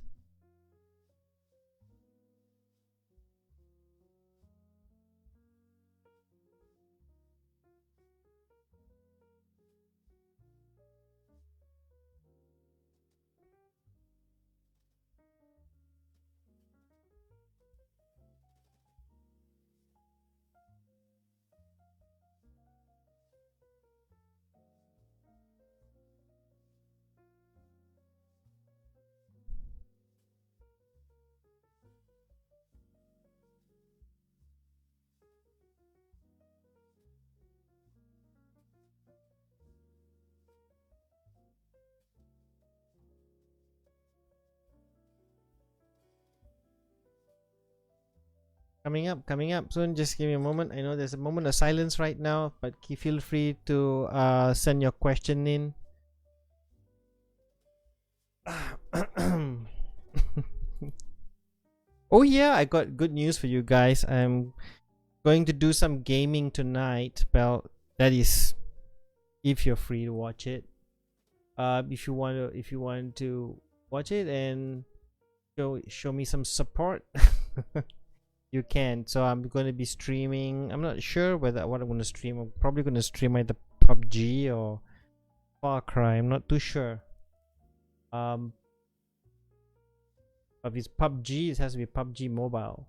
[SPEAKER 1] Coming up soon. Just give me a moment. I know there's a moment of silence right now, but feel free to send your question in. Oh yeah, I got good news for you guys. I'm going to do some gaming tonight. Well, that is if you're free to watch it. If you want to watch it and show me some support, you can. So I'm going to be streaming. I'm not sure what I'm going to stream. I'm probably going to stream either PUBG or Far Cry. I'm not too sure. If it's PUBG, it has to be PUBG Mobile.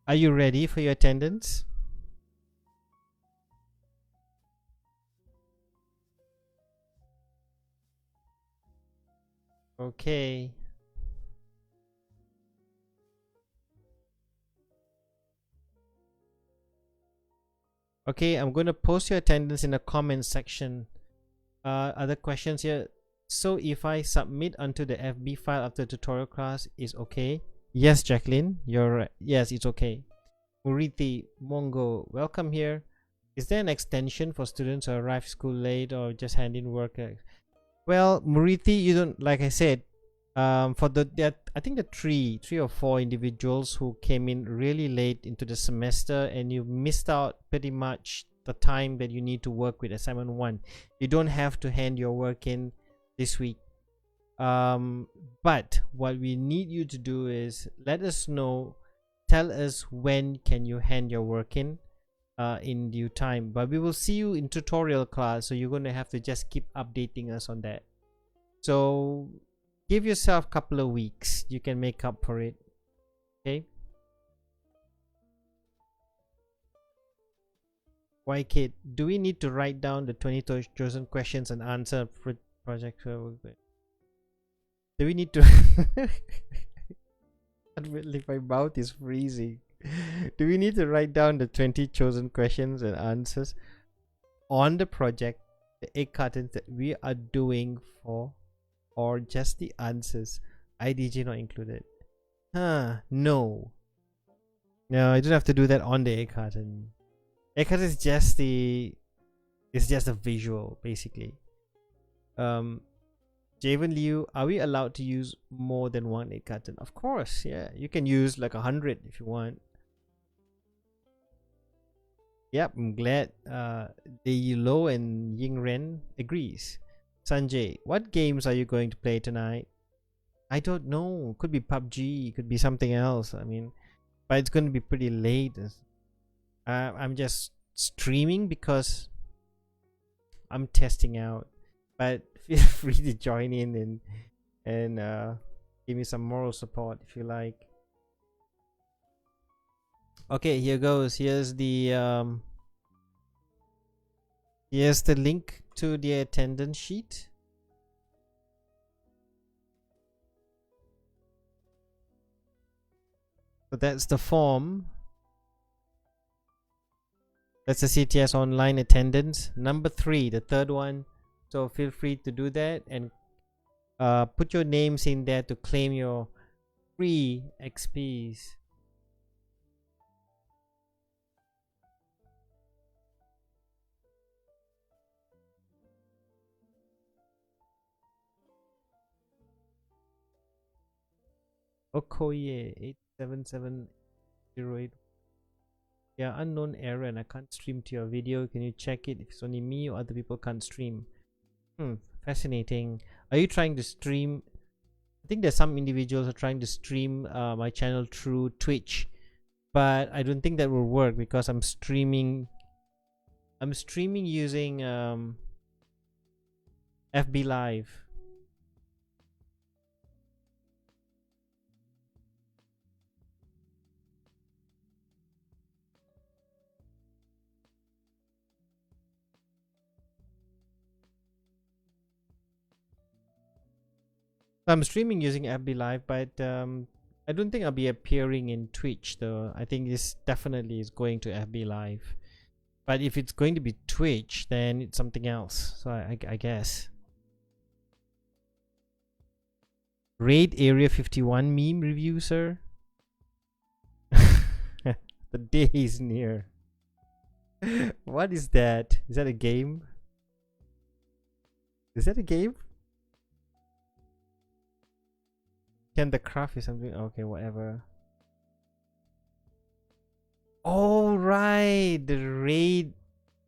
[SPEAKER 1] Are you ready for your attendance? Okay. Okay, I'm going to post your attendance in the comment section. Other questions here. So if I submit onto the FB file after the tutorial class is okay? Yes, Jacqueline, you're right. Yes, it's okay. Muriti, Mongo, welcome here. Is there an extension for students who arrive school late or just hand in work? Well, Muriti, you don't, like I said, for I think the three or four individuals who came in really late into the semester and you missed out pretty much the time that you need to work with assignment 1. You don't have to hand your work in this week. But what we need you to do is let us know, tell us when can you hand your work in due time. But we will see you in tutorial class, so you're going to have to just keep updating us on that. So give yourself a couple of weeks, you can make up for it. Okay. Why, Kate, do we need to write down the 20 chosen questions and answer project? Do we need to my mouth is freezing. Do we need to write down the 20 chosen questions and answers on the project, the egg cartons that we are doing for, or just the answers? IDJ not included. No, I don't have to do that on the egg carton. Egg carton is just a visual, basically. Javen Liu, are we allowed to use more than one egg carton? Of course, yeah. You can use like 100 if you want. Yep, I'm glad the Lo and Ying Ren agrees. Sanjay, what games are you going to play tonight? I don't know. Could be PUBG, could be something else. I mean, but it's going to be pretty late. I'm just streaming because I'm testing out. But feel free to join in and give me some moral support if you like. Okay, here goes. Here's the link to the attendance sheet. So that's the form. That's the CTS online attendance. Number 3, the third one. So feel free to do that and put your names in there to claim your free XPs. Okoye 87708. Yeah, unknown error and I can't stream to your video. Can you check it if it's only me or other people can't stream? Fascinating. Are you trying to stream? I think there's some individuals who are trying to stream my channel through Twitch, but I don't think that will work because I'm streaming using FB Live. I'm streaming using FB Live, but I don't think I'll be appearing in Twitch though. I think this definitely is going to FB Live. But if it's going to be Twitch, then it's something else. So I guess. Raid Area 51 meme review, sir? The day is near. What is that? Is that a game? Is that a game? Can the craft is something? Okay, whatever. All right, the Raid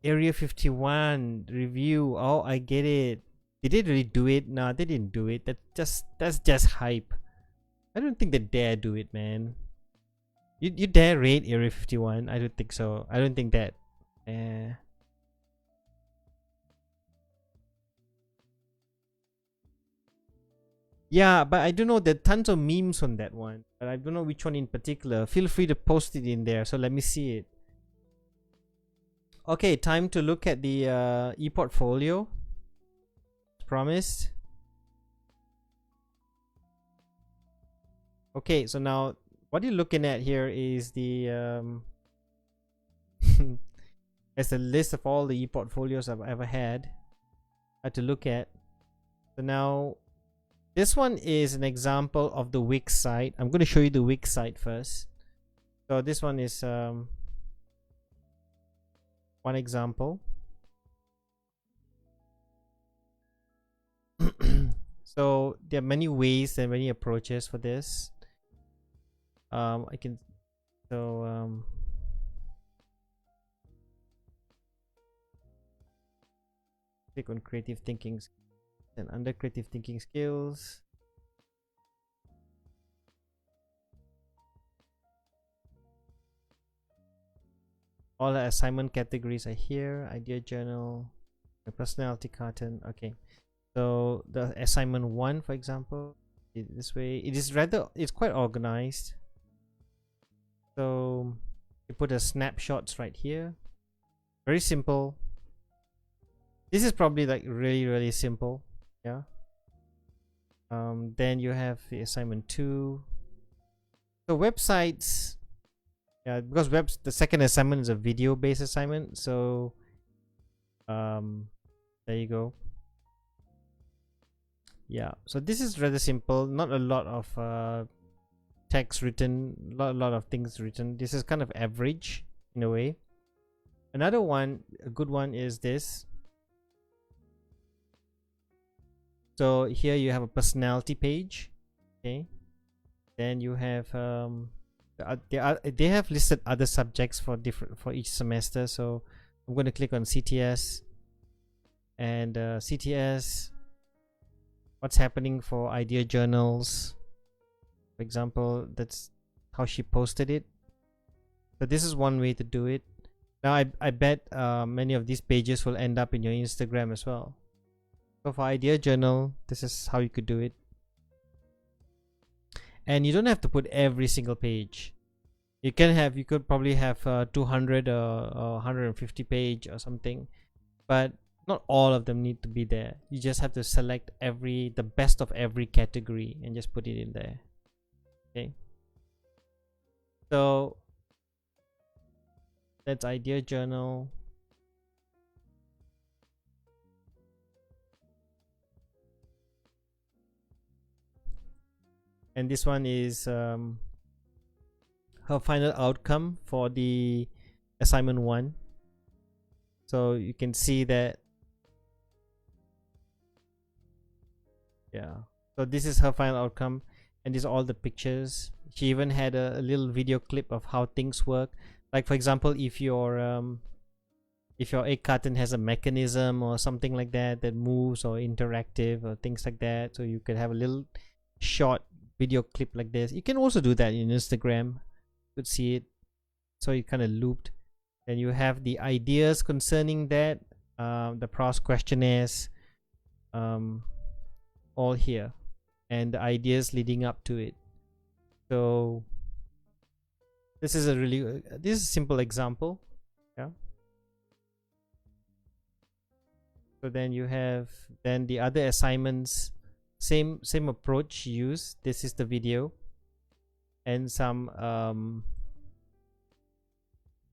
[SPEAKER 1] Area 51 review. Oh, I get it. Did they really do it? No, they didn't do it. That's just hype. I don't think they dare do it, man. You dare raid Area 51? I don't think so. I don't think that. Yeah, but I don't know. There are tons of memes on that one, but I don't know which one in particular. Feel free to post it in there. So let me see it. Okay, time to look at the ePortfolio. Promised. Okay, so now what you're looking at here is the it's a list of all the ePortfolios I've ever had to look at. So now this one is an example of the Wix site. I'm going to show you the Wix site first. So this one is one example. So there are many ways and many approaches for this. I can click on creative thinking, and under creative thinking skills, all the assignment categories are here. Idea journal, the personality carton. Okay, so the assignment 1, for example, this way it's quite organized. So you put the snapshots right here. Very simple. This is probably like really simple. Yeah. Then you have the assignment 2. So websites, yeah, because the second assignment is a video based assignment. So there you go. Yeah, so this is rather simple. Not a lot of text written, a lot of things written. This is kind of average in a way. Another one, a good one, is this. So here you have a personality page. Okay, then you have they have listed other subjects for each semester. So I'm going to click on CTS, and CTS, what's happening for idea journals, for example. That's how she posted it. So this is one way to do it. Now I bet many of these pages will end up in your Instagram as well. So for idea journal, this is how you could do it. And you don't have to put every single page. You could probably have 200 or 150 page or something, but not all of them need to be there. You just have to select the best of every category and just put it in there. Okay, so that's idea journal. And this one is her final outcome for the assignment 1. So you can see that, yeah, so this is her final outcome, and these are all the pictures. She even had a little video clip of how things work. Like, for example, if your egg carton has a mechanism or something like that moves, or interactive or things like that, so you could have a little short video clip like this. You can also do that in Instagram. You could see it. So it kind of looped. Then you have the ideas concerning that, the PROS questionnaires, all here, and the ideas leading up to it. So this is a simple example. Yeah. So then you have the other assignments, same approach used. This is the video, and some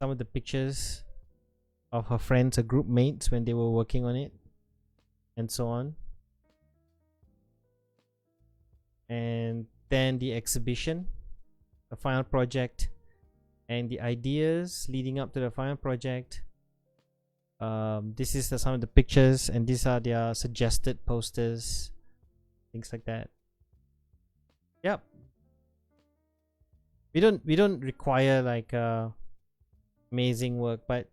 [SPEAKER 1] of the pictures of her friends or group mates when they were working on it, and so on. And then the exhibition, the final project, and the ideas leading up to the final project. This is some of the pictures, and these are their suggested posters, things like that. Yep. We don't require like amazing work, but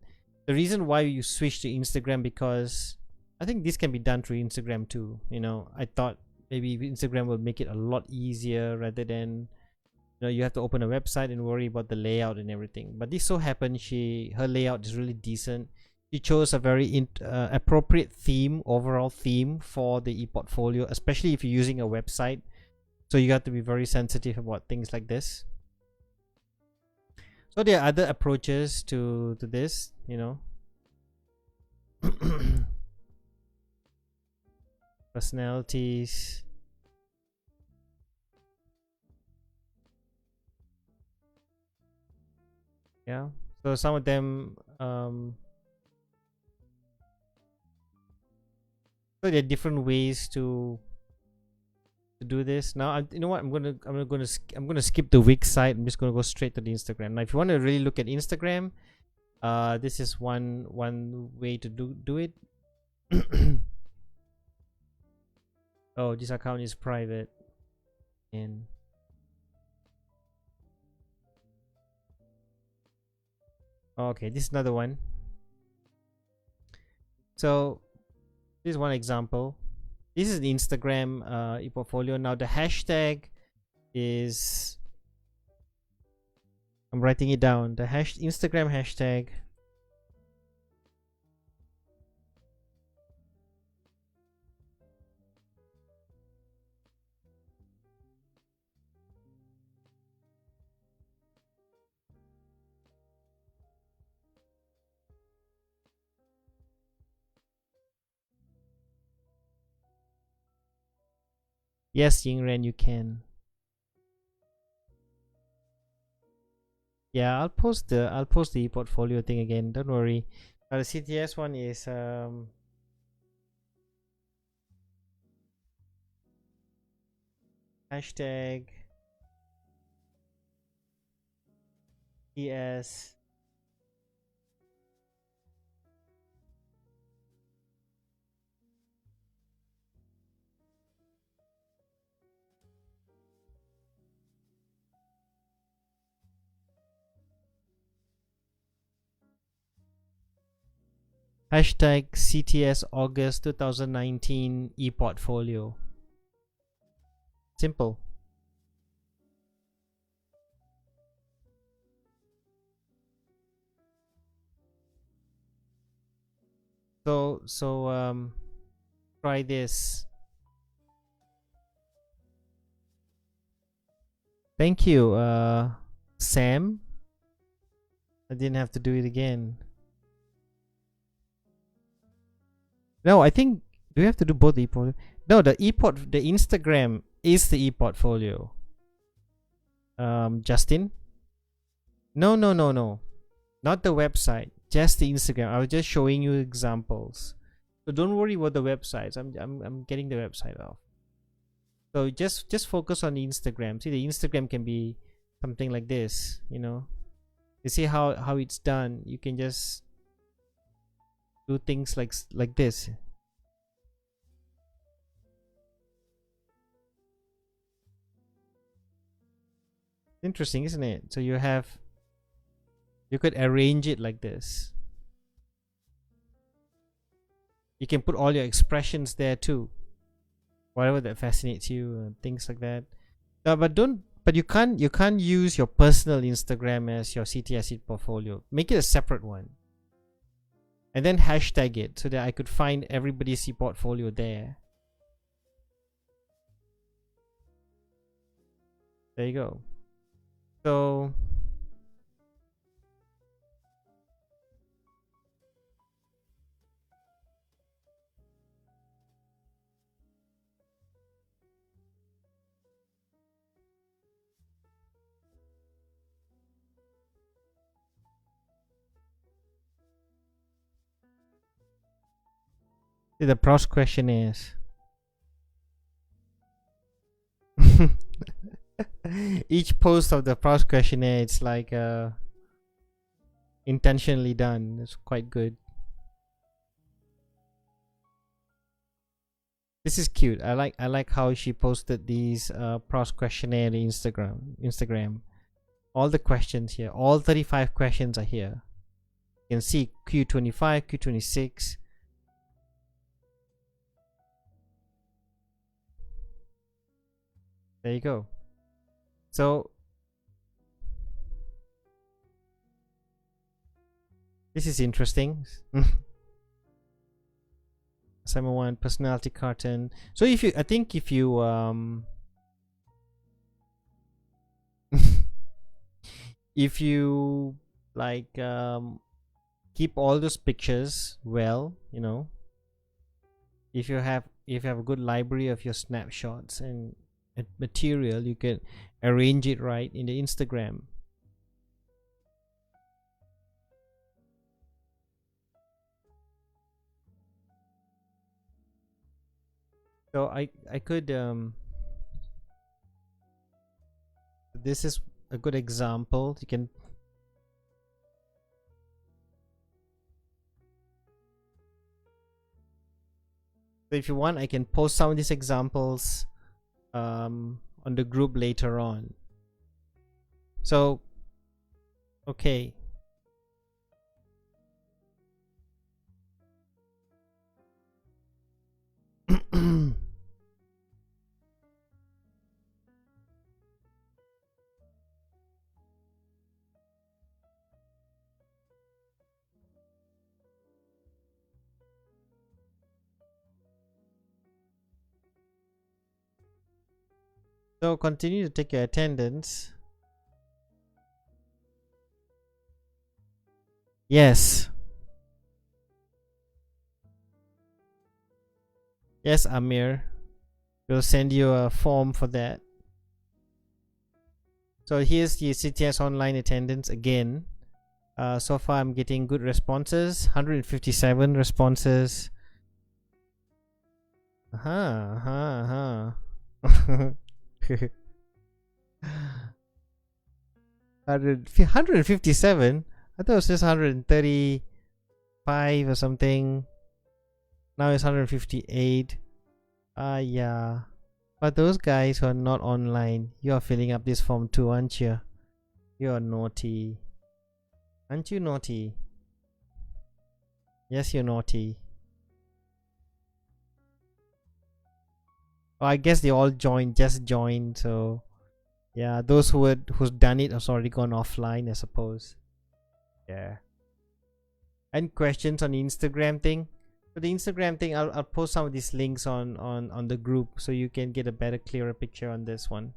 [SPEAKER 1] the reason why you switch to Instagram, because I think this can be done through Instagram too. I thought maybe Instagram will make it a lot easier, rather than you have to open a website and worry about the layout and everything. But this so happens her layout is really decent. she chose a very appropriate theme, overall theme for the ePortfolio, especially if you're using a website. So you have to be very sensitive about things like this. So there are other approaches to this, you know. Personalities. Yeah. So some of them so there are different ways to do this. Now, you know what? I'm gonna skip the Wix site. I'm just gonna go straight to the Instagram. Now, if you want to really look at Instagram, this is one way to do it. Oh, this account is private, and okay, this is another one. So this is one example. This is the Instagram ePortfolio. Now the hashtag is, I'm writing it down, the Instagram hashtag yes, Yingren, you can. Yeah, I'll post the ePortfolio thing again, don't worry. The CTS one is hashtag ES hashtag CTS August 2019 ePortfolio. Simple. So try this. Thank you, Sam. I didn't have to do it again. No, I think, do we have to do both the ePortfolio? No, the Instagram is the ePortfolio. Justin? No, not the website, just the Instagram. I was just showing you examples, so don't worry about the websites. I'm getting the website off. So just focus on the Instagram. See, the Instagram can be something like this, you know. You see how it's done. You can just do things like this. Interesting, isn't it? So you could arrange it like this. You can put all your expressions there too, whatever that fascinates you, and things like that. No, but you can't use your personal Instagram as your CTS portfolio. Make it a separate one, and then hashtag it so that I could find everybody's portfolio there. There you go. So the pros question is each post of the pros questionnaire, it's like intentionally done. It's quite good. This is cute. I like how she posted these pros questionnaire on Instagram. All the questions here, all 35 questions are here. You can see Q25, Q26. There you go. So This is interesting. Assignment 1, personality carton. So if you, I think if you if you like keep all those pictures well, you know, if you have a good library of your snapshots and material, you can arrange it right in the Instagram. So I could this is a good example. You can so if you want, I can post some of these examples on the group later on. So okay. So continue to take your attendance. Yes. Yes, Amir. We'll send you a form for that. So here's the CTS online attendance again. So far I'm getting good responses. 157 responses. 157. I thought it was just 135 or something. Now it's 158. Yeah. But those guys who are not online, you are filling up this form too, aren't you? You are naughty. Aren't you naughty? Yes, you're naughty. Oh, I guess they all just joined, so yeah, those who's done it has already gone offline, I suppose. Yeah. And questions on the Instagram thing? For the Instagram thing, I'll post some of these links on the group so you can get a better, clearer picture on this one.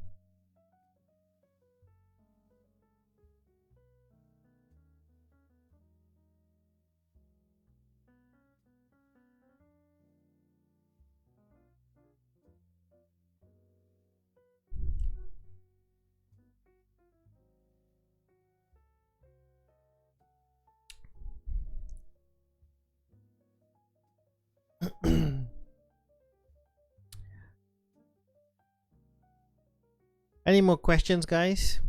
[SPEAKER 1] Any more questions, guys?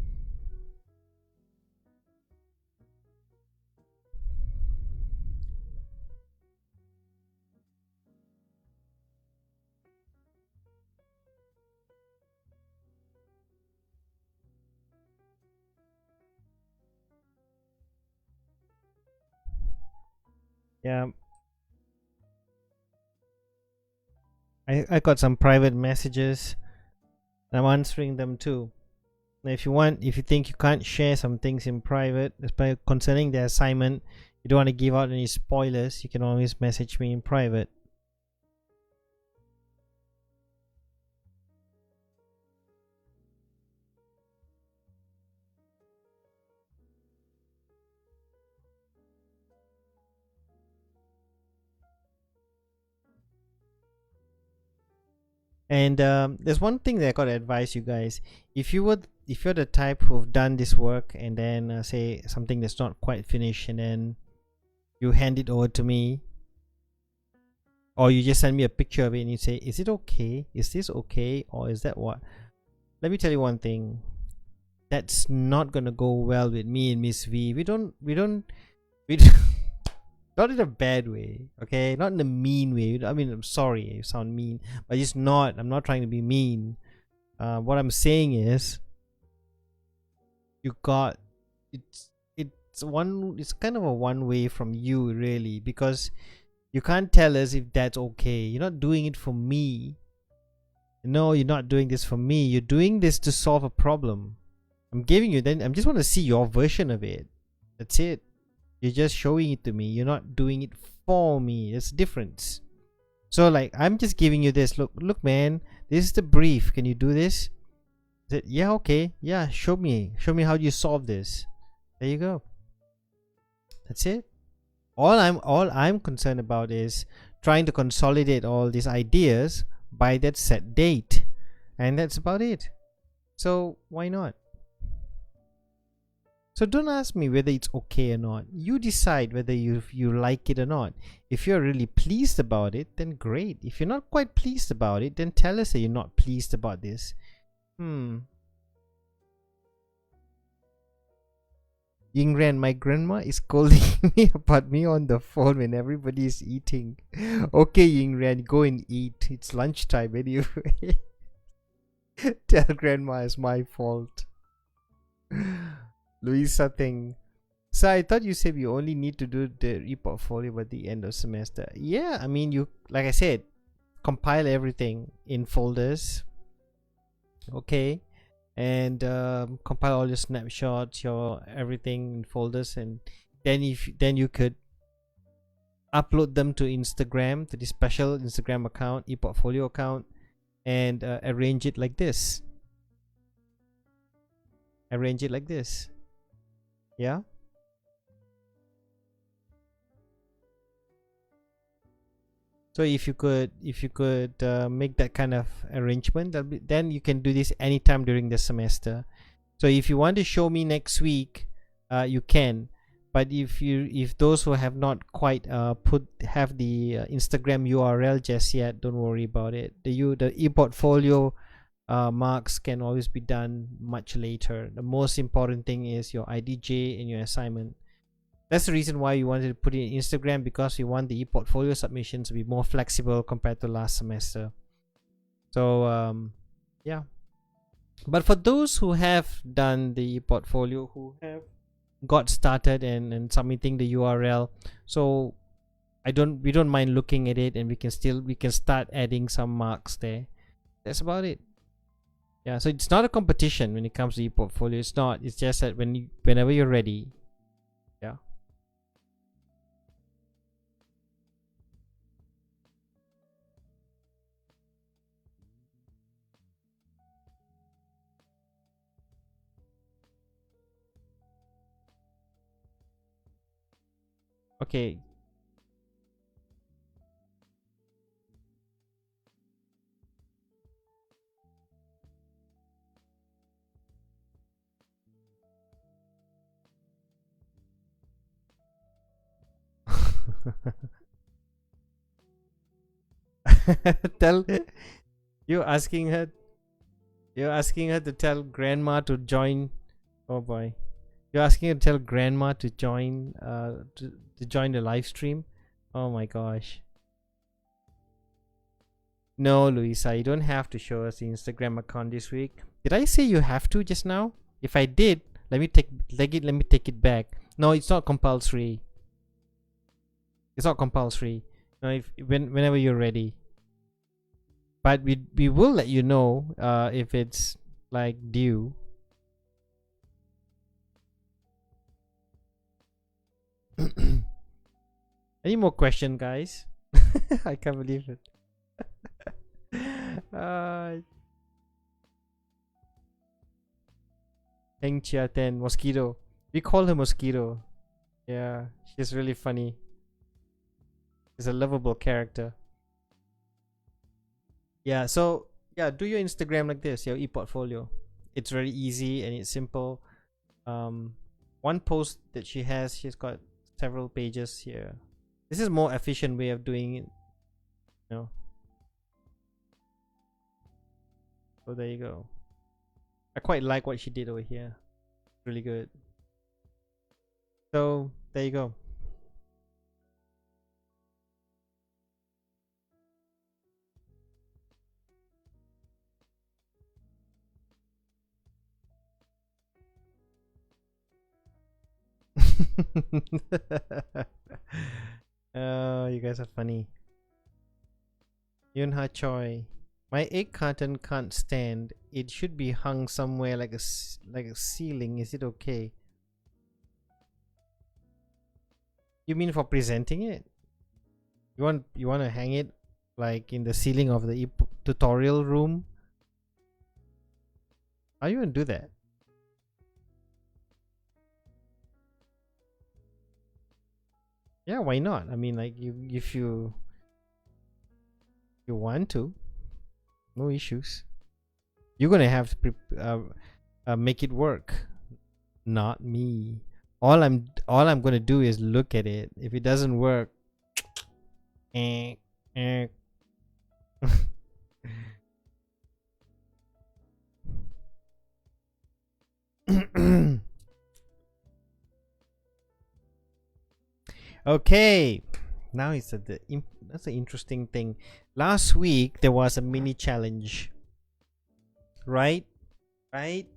[SPEAKER 1] Yeah. I got some private messages. I'm answering them too. Now, if you think you can't share some things in private, especially concerning the assignment, you don't want to give out any spoilers, you can always message me in private. And there's one thing that I gotta advise you guys. If you're the type who've done this work and then say something that's not quite finished and then you hand it over to me, or you just send me a picture of it and you say, is it okay? Is this okay? Or is that what? Let me tell you one thing. That's not gonna go well with me and Miss V. We don't not in a bad way, okay? Not in a mean way. I mean, I'm sorry, you sound mean, but it's not. I'm not trying to be mean. What I'm saying is, it's kind of a one way from you, really, because you can't tell us if that's okay. You're not doing it for me. No, you're not doing this for me. You're doing this to solve a problem. I'm giving you, then I just want to see your version of it. That's it. You're just showing it to me. You're not doing it for me. There's a difference. So like, I'm just giving you this. Look, man. This is the brief. Can you do this? I said, yeah, okay. Yeah, show me. Show me how you solve this. There you go. That's it. All I'm concerned about is trying to consolidate all these ideas by that set date. And that's about it. So why not? So don't ask me whether it's okay or not. You decide whether you like it or not. If you're really pleased about it, then great. If you're not quite pleased about it, then tell us that you're not pleased about this. Yingran, my grandma is scolding me about me on the phone when everybody is eating. Okay, Yingran, go and eat. It's lunchtime anyway. Tell grandma it's my fault. Louisa thing. So I thought you said you only need to do the e-portfolio by the end of semester. Yeah, I mean, you, like I said, compile everything in folders. Okay. And compile all your snapshots, your everything in folders, and then you could upload them to Instagram, to the special Instagram account, e-portfolio account, and arrange it like this. Arrange it like this. Yeah. So if you could make that kind of arrangement, then you can do this anytime during the semester. So if you want to show me next week, you can. But if those who have not quite have the Instagram URL just yet, don't worry about it. The e-portfolio marks can always be done much later. The most important thing is your IDJ and your assignment. That's the reason why you wanted to put it in Instagram, because we want the e-portfolio submissions to be more flexible compared to last semester. So yeah. But for those who have done the e-portfolio, who have got started and submitting the URL, so we don't mind looking at it, and we can start adding some marks there. That's about it. Yeah, so it's not a competition when it comes to e-portfolio. It's not. It's just that whenever you're ready. Yeah. Okay. Tell you're asking her to tell grandma to join. Oh boy. You're asking her to tell grandma to join to join the live stream. Oh my gosh. No, Luisa, you don't have to show us the Instagram account this week. Did I say you have to just now? If I did, let me take it back. No, it's not compulsory. It's not compulsory. No, whenever you're ready. But we will let you know if it's like due. Any more question, guys? I can't believe it. Heng Chia Ten, Mosquito. We call her Mosquito. Yeah, she's really funny. She's a lovable character. Yeah, so yeah, do your Instagram like this, your e-portfolio. It's very easy and it's simple. One post that she's got several pages here. This is a more efficient way of doing it. So there you go. I quite like what she did over here. Really good. So there you go. Oh, you guys are funny. Yunha Choi. My egg carton can't stand. It should be hung somewhere like a ceiling. Is it okay? You mean for presenting it? You want to hang it like in the ceiling of the tutorial room? How you gonna do that? Yeah, why not? I mean, like, if you want to, no issues. You're gonna have to make it work, not me. All I'm gonna do is look at it. If it doesn't work, eh, eh. Okay, now it's that's an interesting thing. Last week there was a mini challenge, right? Right.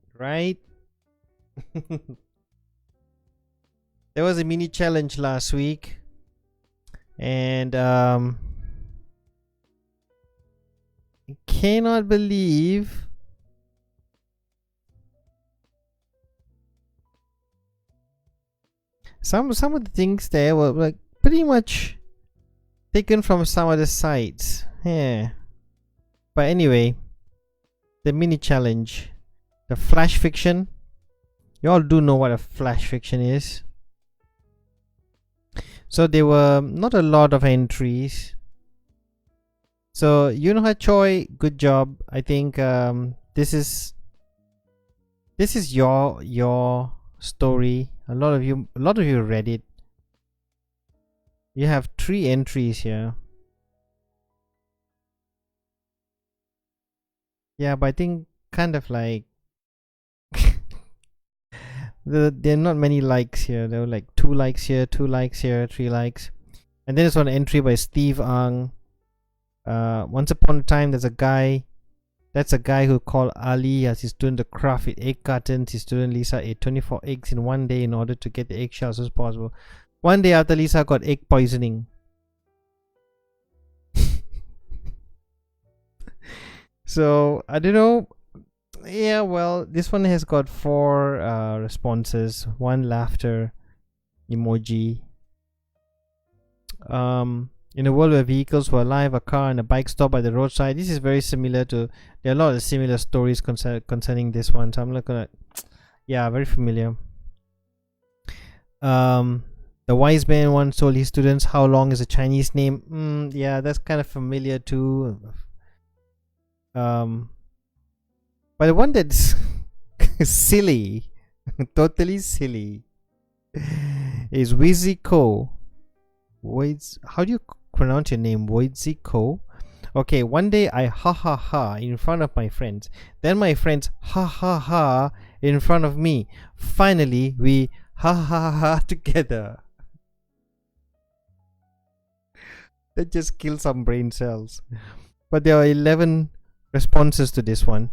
[SPEAKER 1] There was a mini challenge last week, and I cannot believe some of the things there were like pretty much taken from some other sites. Yeah. But anyway, the mini challenge, the flash fiction. You all do know what a flash fiction is. So there were not a lot of entries. So Yunha Choi, good job. I think this is your story. A lot of you read it. You have 3 entries here. Yeah, but I think kind of like there are not many likes here. There were like 2 likes here, 2 likes here, 3 likes. And then there's one entry by Steve Ang. Once upon a time, there's a guy. That's a guy who called Ali as his student to craft with egg cartons. His student Lisa ate 24 eggs in one day in order to get the eggshells as possible. One day after, Lisa got egg poisoning. So I don't know. Yeah, well, this one has got 4 responses. 1 laughter emoji. In a world where vehicles were alive, a car and a bike stopped by the roadside. This is very similar to. There are a lot of similar stories concerning this one. So I'm not gonna. Yeah, very familiar. The wise man once told his students, "How long is a Chinese name?" Yeah, that's kind of familiar too. But the one that's silly, totally silly, is Wizzy Ko. How do you pronounce your name? Wizzy Ko. Okay, one day I ha ha ha in front of my friends. Then my friends ha ha ha in front of me. Finally, we ha ha ha together. That just kills some brain cells. But there are 11 responses to this one.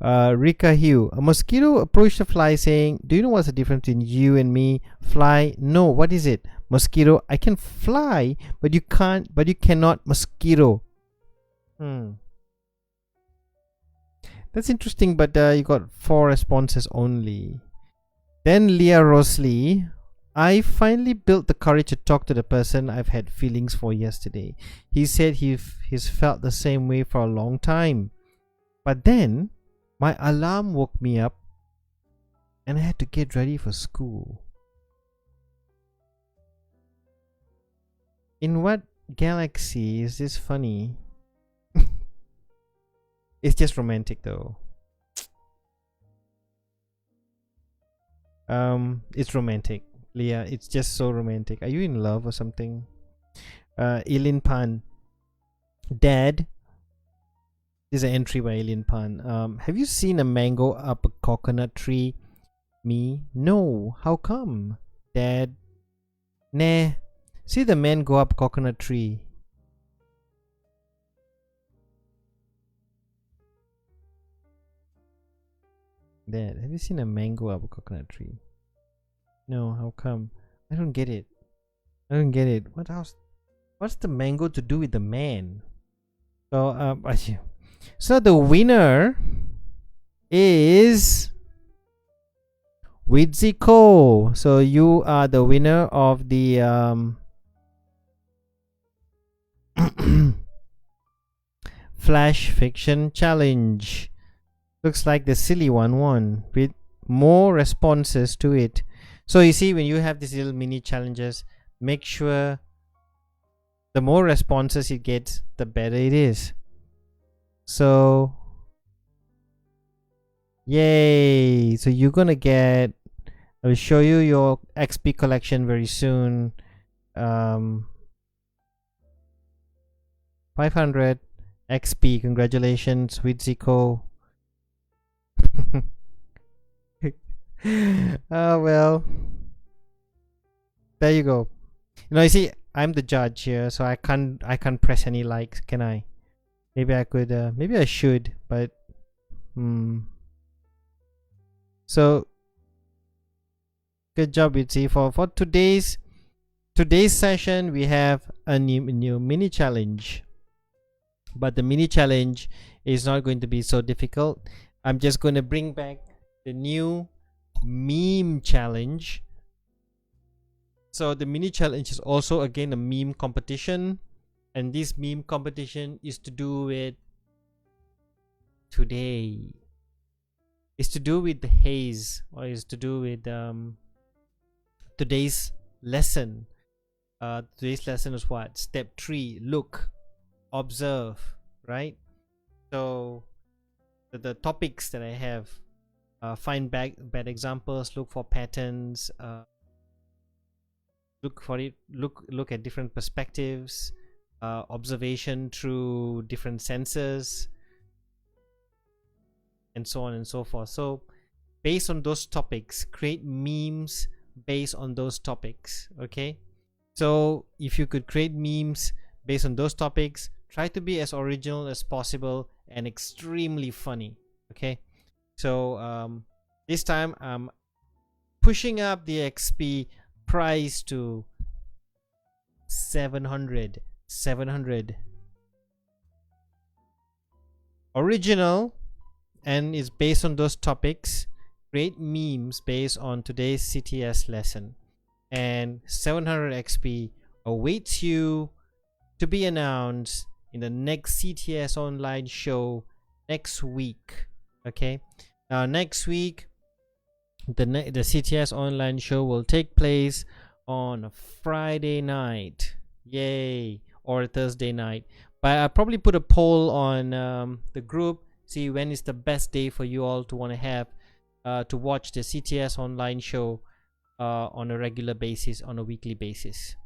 [SPEAKER 1] Rika Hugh. A mosquito approached a fly saying, "Do you know what's the difference between you and me?" Fly. No, what is it? Mosquito. I can fly, but you can't, but you cannot mosquito. That's interesting, but you got 4 responses only. Then Leah Rosley. I finally built the courage to talk to the person I've had feelings for yesterday. He said he's felt the same way for a long time. But then my alarm woke me up and I had to get ready for school. In what galaxy is this funny? It's just romantic though. It's romantic, Leah. It's just so romantic. Are you in love or something? Ilin Pan. Dad. This is an entry by Alien Pan. Have you seen a mango up a coconut tree? Me? No. How come? Dad? Nah. See the man go up coconut tree. Dad, have you seen a mango up a coconut tree? No. How come? I don't get it. I don't get it. What else? What's the mango to do with the man? So the winner is Wiziko. So you are the winner of the Flash Fiction Challenge. Looks like the silly one won with more responses to it. So you see, when you have these little mini challenges, make sure the more responses it gets, the better it is. So yay. So you're gonna get, I will show you your XP collection very soon. 500 XP. Congratulations, Wiziko. Oh well, there you go. You see, I'm the judge here, so I can't press any likes, can I? Maybe I could. Maybe I should, but So good job, Itzy. For today's session, we have a new mini challenge, but the mini challenge is not going to be so difficult. I'm just going to bring back the new meme challenge. So the mini challenge is also again a meme competition, and this meme competition is to do with today. It's to do with the haze, or is to do with today's lesson. Today's lesson is what? Step 3: look, observe, right? So the topics that I have: find bad examples, look for patterns, look at different perspectives, observation through different senses, and so on and so forth. So based on those topics, create memes based on those topics. Okay, so if you could create memes based on those topics, try to be as original as possible and extremely funny. Okay, so this time I'm pushing up the XP price to 700. Original, and is based on those topics. Create memes based on today's CTS lesson, and 700 XP awaits you to be announced in the next CTS online show next week. Okay, now next week the CTS online show will take place on a Friday night, yay, or a Thursday night. But I'll probably put a poll on the group, see when is the best day for you all to want to have to watch the CTS online show on a regular basis, on a weekly basis.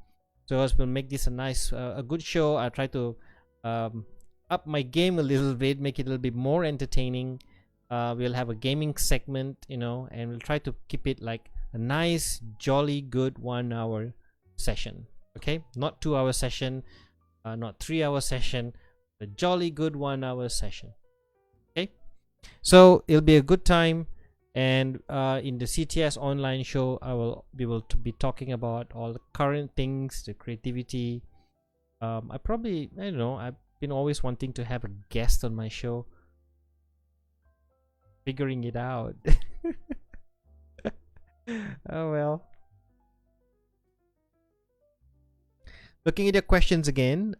[SPEAKER 1] So as we'll make this a nice a good show. I'll try to up my game a little bit, make it a little bit more entertaining. We'll have a gaming segment, and we'll try to keep it like a nice, jolly, good 1 hour session. Okay, not 2 hour session, not 3 hour session, a jolly good 1 hour session. Okay, so it'll be a good time. And in the CTS online show, I will be able to be talking about all the current things, the creativity. I don't know, I've been always wanting to have a guest on my show. Figuring it out. Oh well. Looking at your questions again.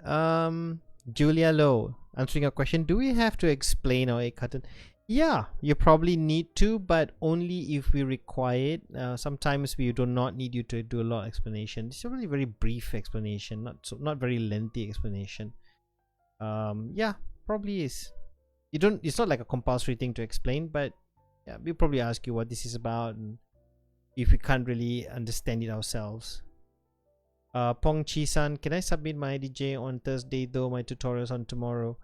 [SPEAKER 1] Julia Lowe answering a question: do we have to explain our egg carton? Yeah, you probably need to, but only if we require it. Sometimes we do not need you to do a lot of explanation. It's a really very brief explanation, not very lengthy explanation. Yeah, probably is. It's not like a compulsory thing to explain, but yeah, we'll probably ask you what this is about, and if we can't really understand it ourselves. Pong Chi-san, can I submit my IDJ on Thursday though my tutorials on tomorrow?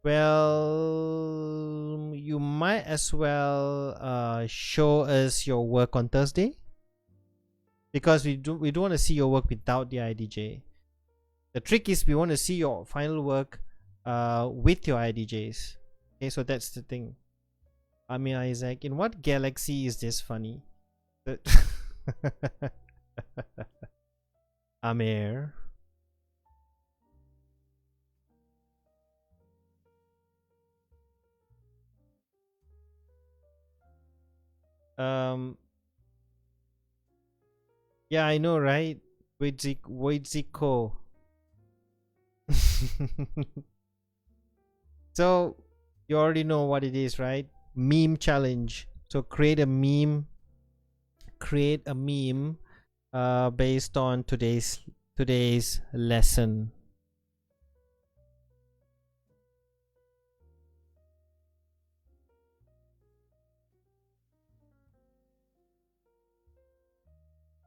[SPEAKER 1] Well, you might as well show us your work on Thursday, because we don't want to see your work without the IDJ. The trick is we want to see your final work with your IDJs. Okay, so that's the thing. Amir Isaac, in what galaxy is this funny? Amir. Yeah, I know, right? Wojciko. So you already know what it is, right? Meme challenge. So create a meme based on today's lesson.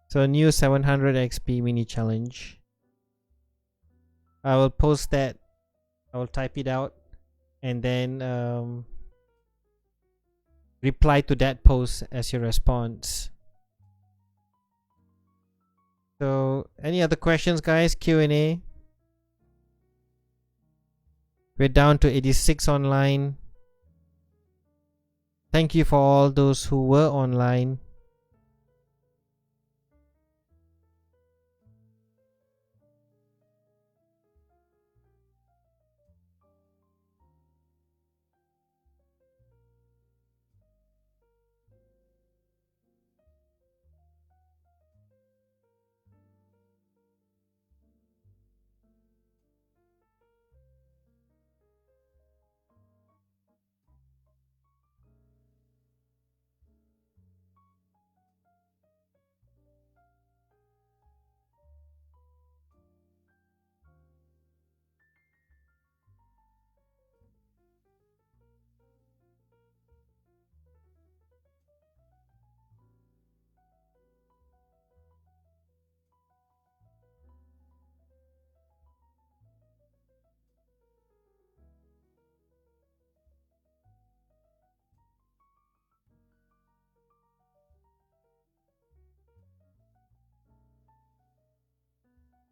[SPEAKER 1] So new 700 XP mini challenge. I will post that. I will type it out and then reply to that post as your response. So any other questions, guys? Q&A. We're down to 86 online. Thank you for all those who were online.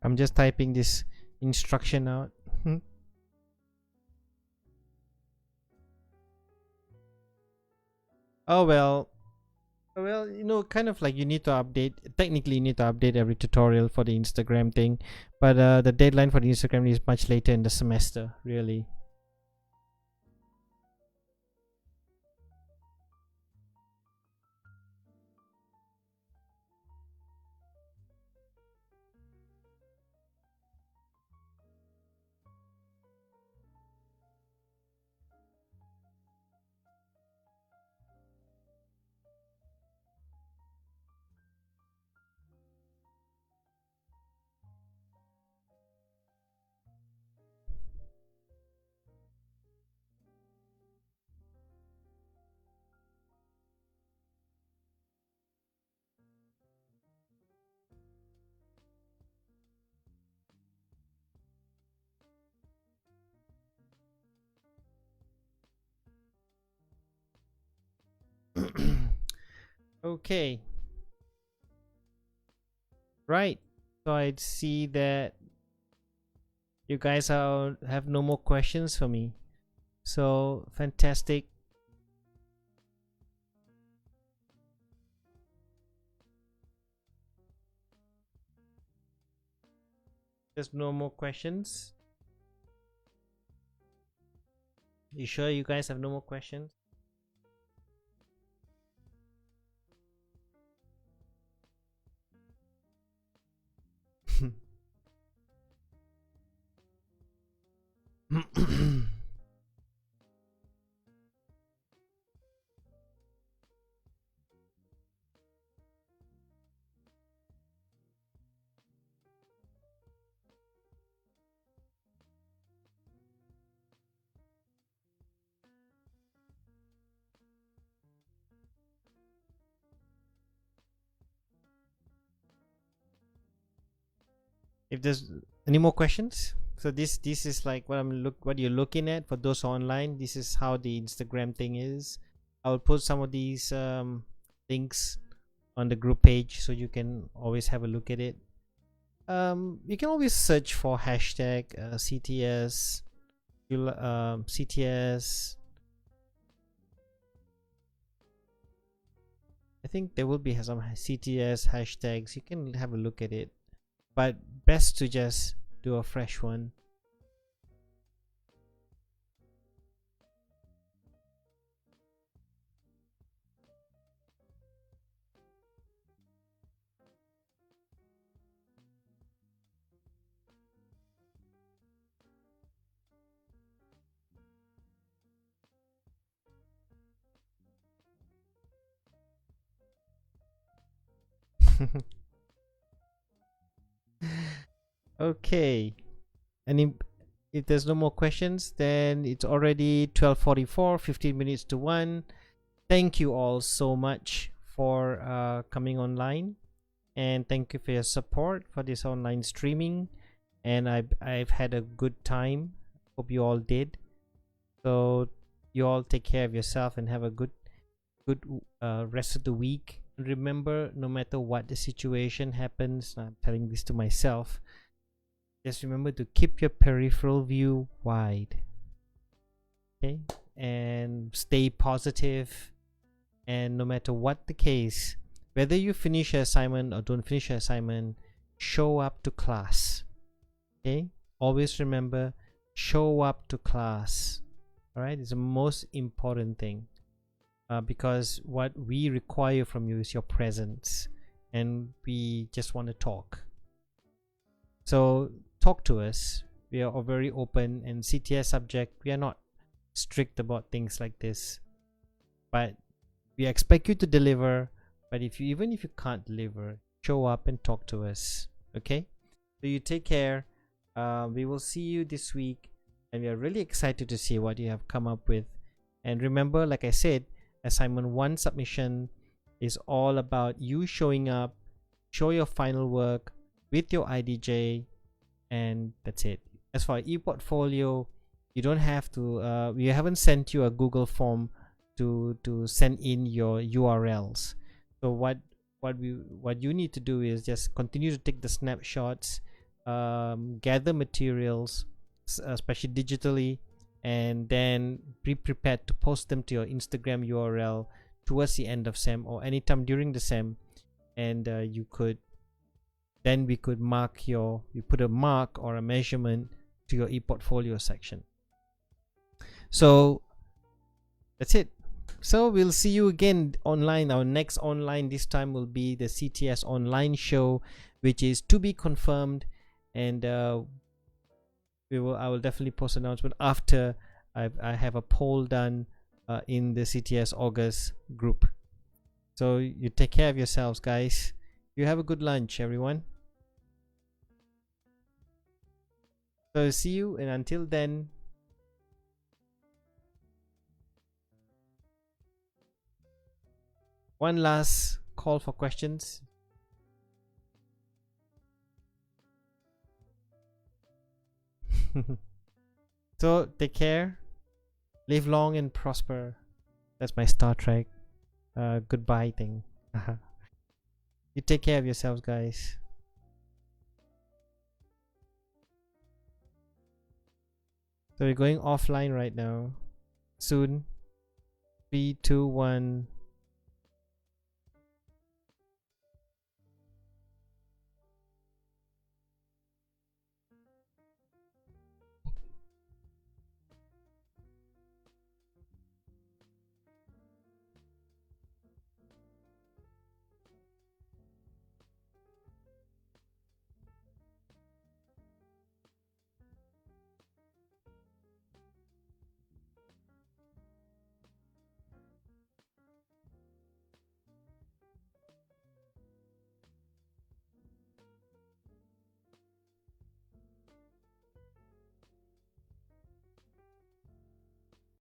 [SPEAKER 1] I'm just typing this instruction out. Oh well, kind of like you need to update. Technically, you need to update every tutorial for the Instagram thing, but the deadline for the Instagram is much later in the semester, really. Okay, right. So I see that you guys have no more questions for me. So fantastic. There's no more questions. You sure you guys have no more questions? If there's any more questions, so this is like what you're looking at for those online. This is how the Instagram thing is. I'll put some of these links on the group page so you can always have a look at it. You can always search for hashtag CTS CTS. I think there will be some CTS hashtags. You can have a look at it, but best to just do a fresh one. Okay. And if there's no more questions, then it's already 12:44, 15 minutes to 1. Thank you all so much for coming online, and thank you for your support for this online streaming. And I've had a good time. Hope you all did. So you all take care of yourself and have a good rest of the week. And remember, no matter what the situation happens, I'm telling this to myself, just remember to keep your peripheral view wide. Okay, and stay positive. And no matter what the case, whether you finish your assignment or don't finish your assignment, show up to class. Okay, always remember, show up to class. All right, it's the most important thing, because what we require from you is your presence, and we just want to talk. So talk to us. We are very open, and CTS subject, we are not strict about things like this, but we expect you to deliver. But even if you can't deliver, show up and talk to us. Okay, so you take care. We will see you this week, and we are really excited to see what you have come up with. And remember, like I said, assignment 1 submission is all about you showing up, show your final work with your IDJ, and that's it. As for ePortfolio, you don't have to we haven't sent you a Google form to send in your URLs. So what you need to do is just continue to take the snapshots, gather materials, especially digitally, and then be prepared to post them to your Instagram URL towards the end of SEM or anytime during the SEM. And we could put a mark or a measurement to your ePortfolio section. So that's it. So we'll see you again online. Our next online this time will be the CTS online show, which is to be confirmed. And I will definitely post an announcement after I have a poll done in the CTS August group. So you take care of yourselves, guys. You have a good lunch, everyone. So see you, and until then, one last call for questions. So take care, live long and prosper. That's my Star Trek goodbye thing. You take care of yourselves, guys. So we're going offline right now. Soon. 3, 2, 1.